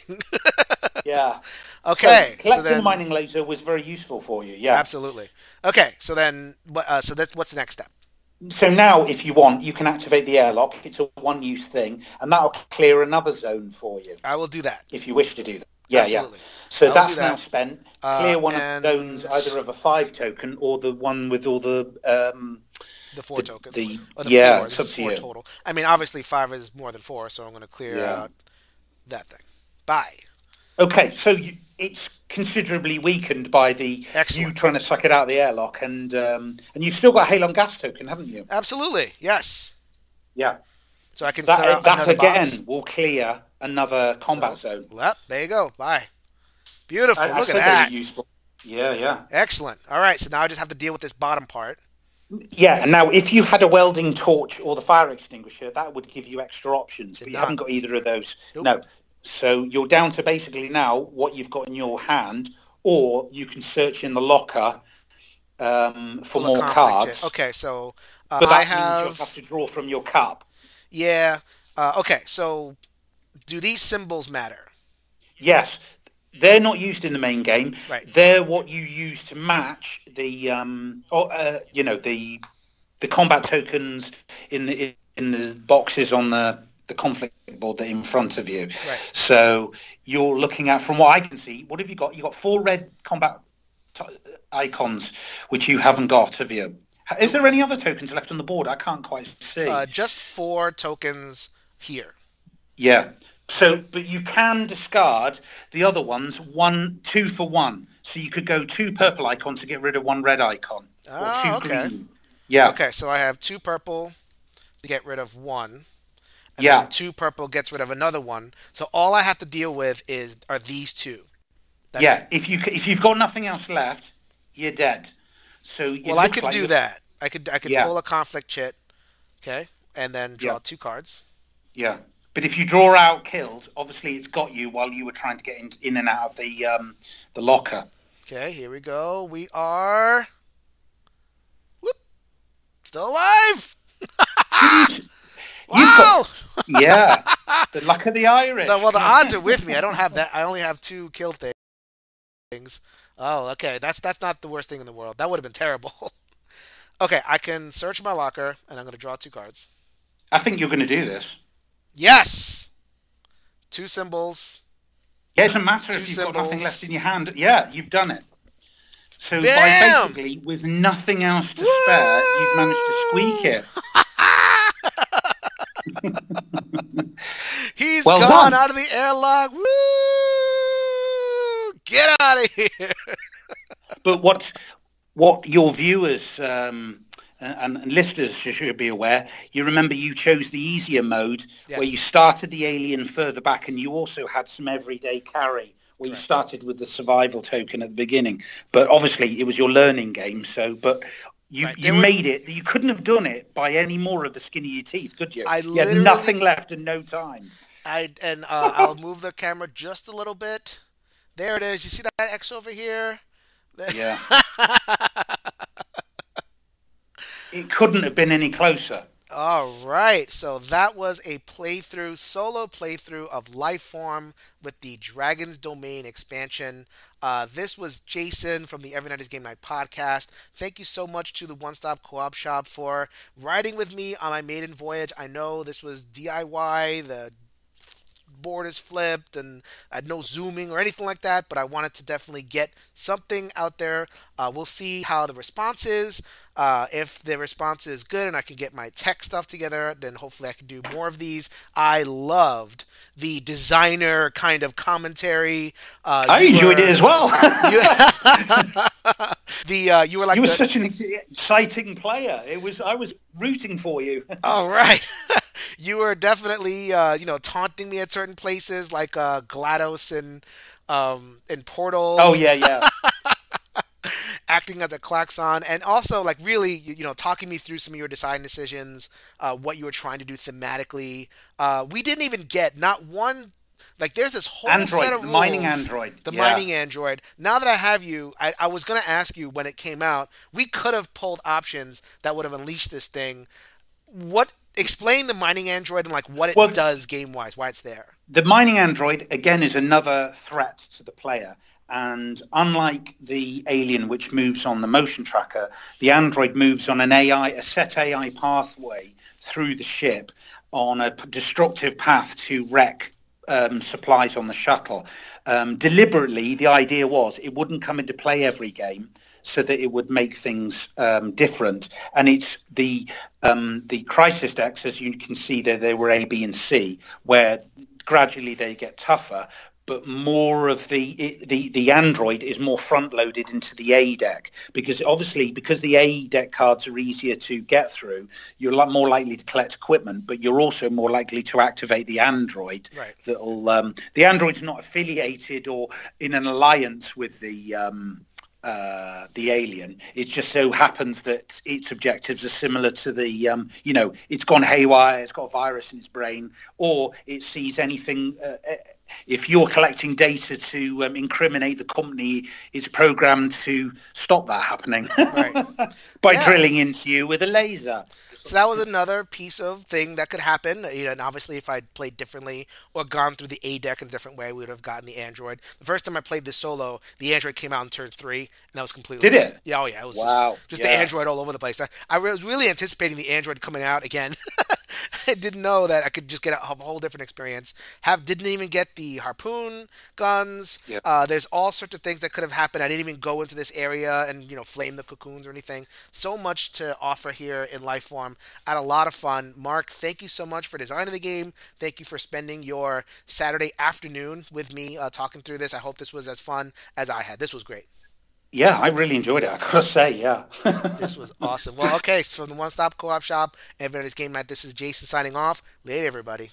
Yeah. Okay. So collecting the mining laser was very useful for you. Yeah. Absolutely. Okay. So then, what's the next step? So now, if you want, you can activate the airlock. It's a one-use thing, and that'll clear another zone for you. I will do that. If you wish to do that. Yeah, Absolutely. Yeah. So that's now spent. Clear one of the zones, either of a 5 token or the one with all the 4 tokens. It's up to you. Total. I mean, obviously 5 is more than 4, so I'm going to clear out that thing. Bye. Okay, so it's considerably weakened by you trying to suck it out of the airlock, and you've still got a halon gas token, haven't you? Absolutely, yes. Yeah. So I can clear out that again box. Will clear another combat zone. Yep, there you go. Bye. Beautiful. Look at that. Useful. Yeah. Excellent. All right, so now I just have to deal with this bottom part. Yeah, and now if you had a welding torch or the fire extinguisher, that would give you extra options, but you haven't got either of those. Nope. No. So you're down to basically now what you've got in your hand, or you can search in the locker for more cards. Okay, so but that means you'll have to draw from your cup. Yeah. Okay, so do these symbols matter? Yes. They're not used in the main game. Right. They're what you use to match the combat tokens in the boxes on the conflict board that are in front of you. Right. So you're looking at, from what I can see, what have you got? You've got 4 red combat icons, which you haven't got, have you? Is there any other tokens left on the board? I can't quite see. Just 4 tokens here. Yeah. So, but you can discard the other ones, 2 for 1. So you could go 2 purple icons to get rid of 1 red icon. Oh, or 2 okay. green. Yeah. Okay, so I have 2 purple to get rid of 1. And then 2 purple gets rid of another 1. So all I have to deal with are these 2. That's yeah. it. If you've got nothing else left, you're dead. So I could do that. I could pull a conflict chit, okay, and then draw 2 cards. Yeah. But if you draw out killed, obviously it's got you while you were trying to get in and out of the locker. Okay, here we go. We are still alive. Wow! Yeah, the luck of the Irish. Well, the odds are with me. I don't have that. I only have 2 kill things. Oh, okay. That's not the worst thing in the world. That would have been terrible. Okay, I can search my locker, and I'm going to draw two cards. I think you're going to do this. Yes! Two symbols. Yeah, it doesn't matter Two if you've got nothing left symbols. in your hand. Yeah, you've done it. So by Bam! basically, with nothing else to spare, you've managed to squeak Woo! it. He's Well gone done. out of the airlock. Woo! Get out of here! But what your viewers and listeners should be aware, you remember you chose the easier mode where you Yes, started the alien further back, and you also had some everyday carry where you correct. started with the survival token at the beginning. But obviously it was your learning game. So, but Right. you made it. You couldn't have done it by any more of the skin of your teeth, could you? I You had nothing literally, left and no time. I'll move the camera just a little bit. There it is. You see that X over here? Yeah, it couldn't have been any closer. All right, so that was a playthrough, solo playthrough of Lifeform with the Dragon's Domain expansion. This was Jason from the Every Night is Game Night podcast. Thank you so much to the One Stop Co-op Shop for riding with me on my maiden voyage. I know this was DIY, the board is flipped and I had no zooming or anything like that, but I wanted to definitely get something out there. We'll see how the response is. If the response is good and I can get my tech stuff together, then hopefully I can do more of these. I loved the designer kind of commentary. I You enjoyed it were as well. you you were You like were the such an exciting player. I was rooting for you. all right. You were definitely taunting me at certain places like GLaDOS and Portal, Oh yeah, yeah. acting as a klaxon, and also like really talking me through some of your design decisions, what you were trying to do thematically. We didn't even get not one. Like there's this whole set Android, of the mining rules. android. The Yeah. mining android. Now that I have you, I was gonna ask you when it came out. We could have pulled options that would have unleashed this thing. What explain the mining android and like what it Well, does game wise, why it's there. the mining android again is another threat to the player. And unlike the alien, which moves on the motion tracker, the android moves on a set AI pathway through the ship on a destructive path to wreck supplies on the shuttle. Deliberately, the idea was it wouldn't come into play every game, so that it would make things different. And it's the crisis decks, as you can see there, they were A, B, and C, where gradually they get tougher. But more of the android is more front loaded into the A deck, because obviously because the A deck cards are easier to get through, you're a lot more likely to collect equipment, but you're also more likely to activate the android. Right. That'll the android's not affiliated or in an alliance with the alien. It just so happens that its objectives are similar to the it's gone haywire, it's got a virus in its brain, or it sees anything. If you're collecting data to incriminate the company, it's programmed to stop that happening Right. by Yeah. drilling into you with a laser. So that was another piece of thing that could happen. And obviously, if I'd played differently or gone through the A deck in a different way, we would have gotten the Android. The first time I played this solo, the Android came out in turn three, and that was Did completely it? yeah, oh yeah, it was just Wow. just the Yeah. Android all over the place. I was really anticipating the Android coming out again. I didn't know that I could just get a whole different experience. Didn't even get the harpoon guns. Yeah. There's all sorts of things that could have happened. I didn't even go into this area and flame the cocoons or anything. So much to offer here in Lifeform. I had a lot of fun. Mark, thank you so much for designing the game. Thank you for spending your Saturday afternoon with me talking through this. I hope this was as fun as I had. This was great. Yeah, I really enjoyed it. I gotta say, yeah. This was awesome. Well, okay, so from the One Stop Co-op Shop, Everybody's Game Night, this is Jason signing off. Later, everybody.